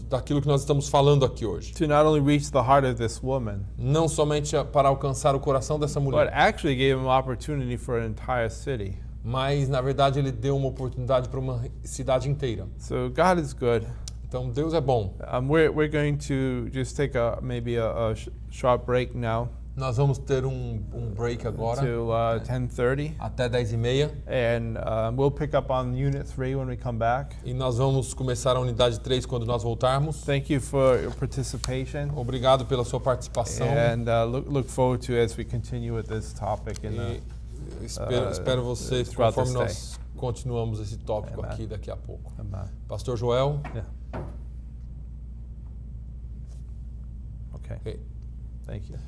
daquilo que nós estamos falando aqui hoje. to not only reach the heart of this woman, Não somente para alcançar o coração dessa but mulher, actually gave him opportunity for an entire city. mas na verdade ele deu uma oportunidade para uma cidade inteira. So God is good. Então Deus é bom. We're going to just take maybe a short break now Nós vamos ter um break agora, till 10:30, até 10h30, and we'll pick up on Unit 3 when we come back. e nós vamos começar a unidade 3 quando nós voltarmos. Thank you for your participation, Obrigado pela sua participação. and look forward to as we continue with this topic. E espero vocês throughout conforme this nós continuamos esse tópico Amen. aqui daqui a pouco. Amen. Pastor Joel. Yeah. Okay. Ok. Thank you.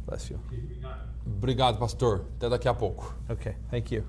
Bless you. Que obrigado. Obrigado, pastor. Até daqui a pouco. Okay. Thank you.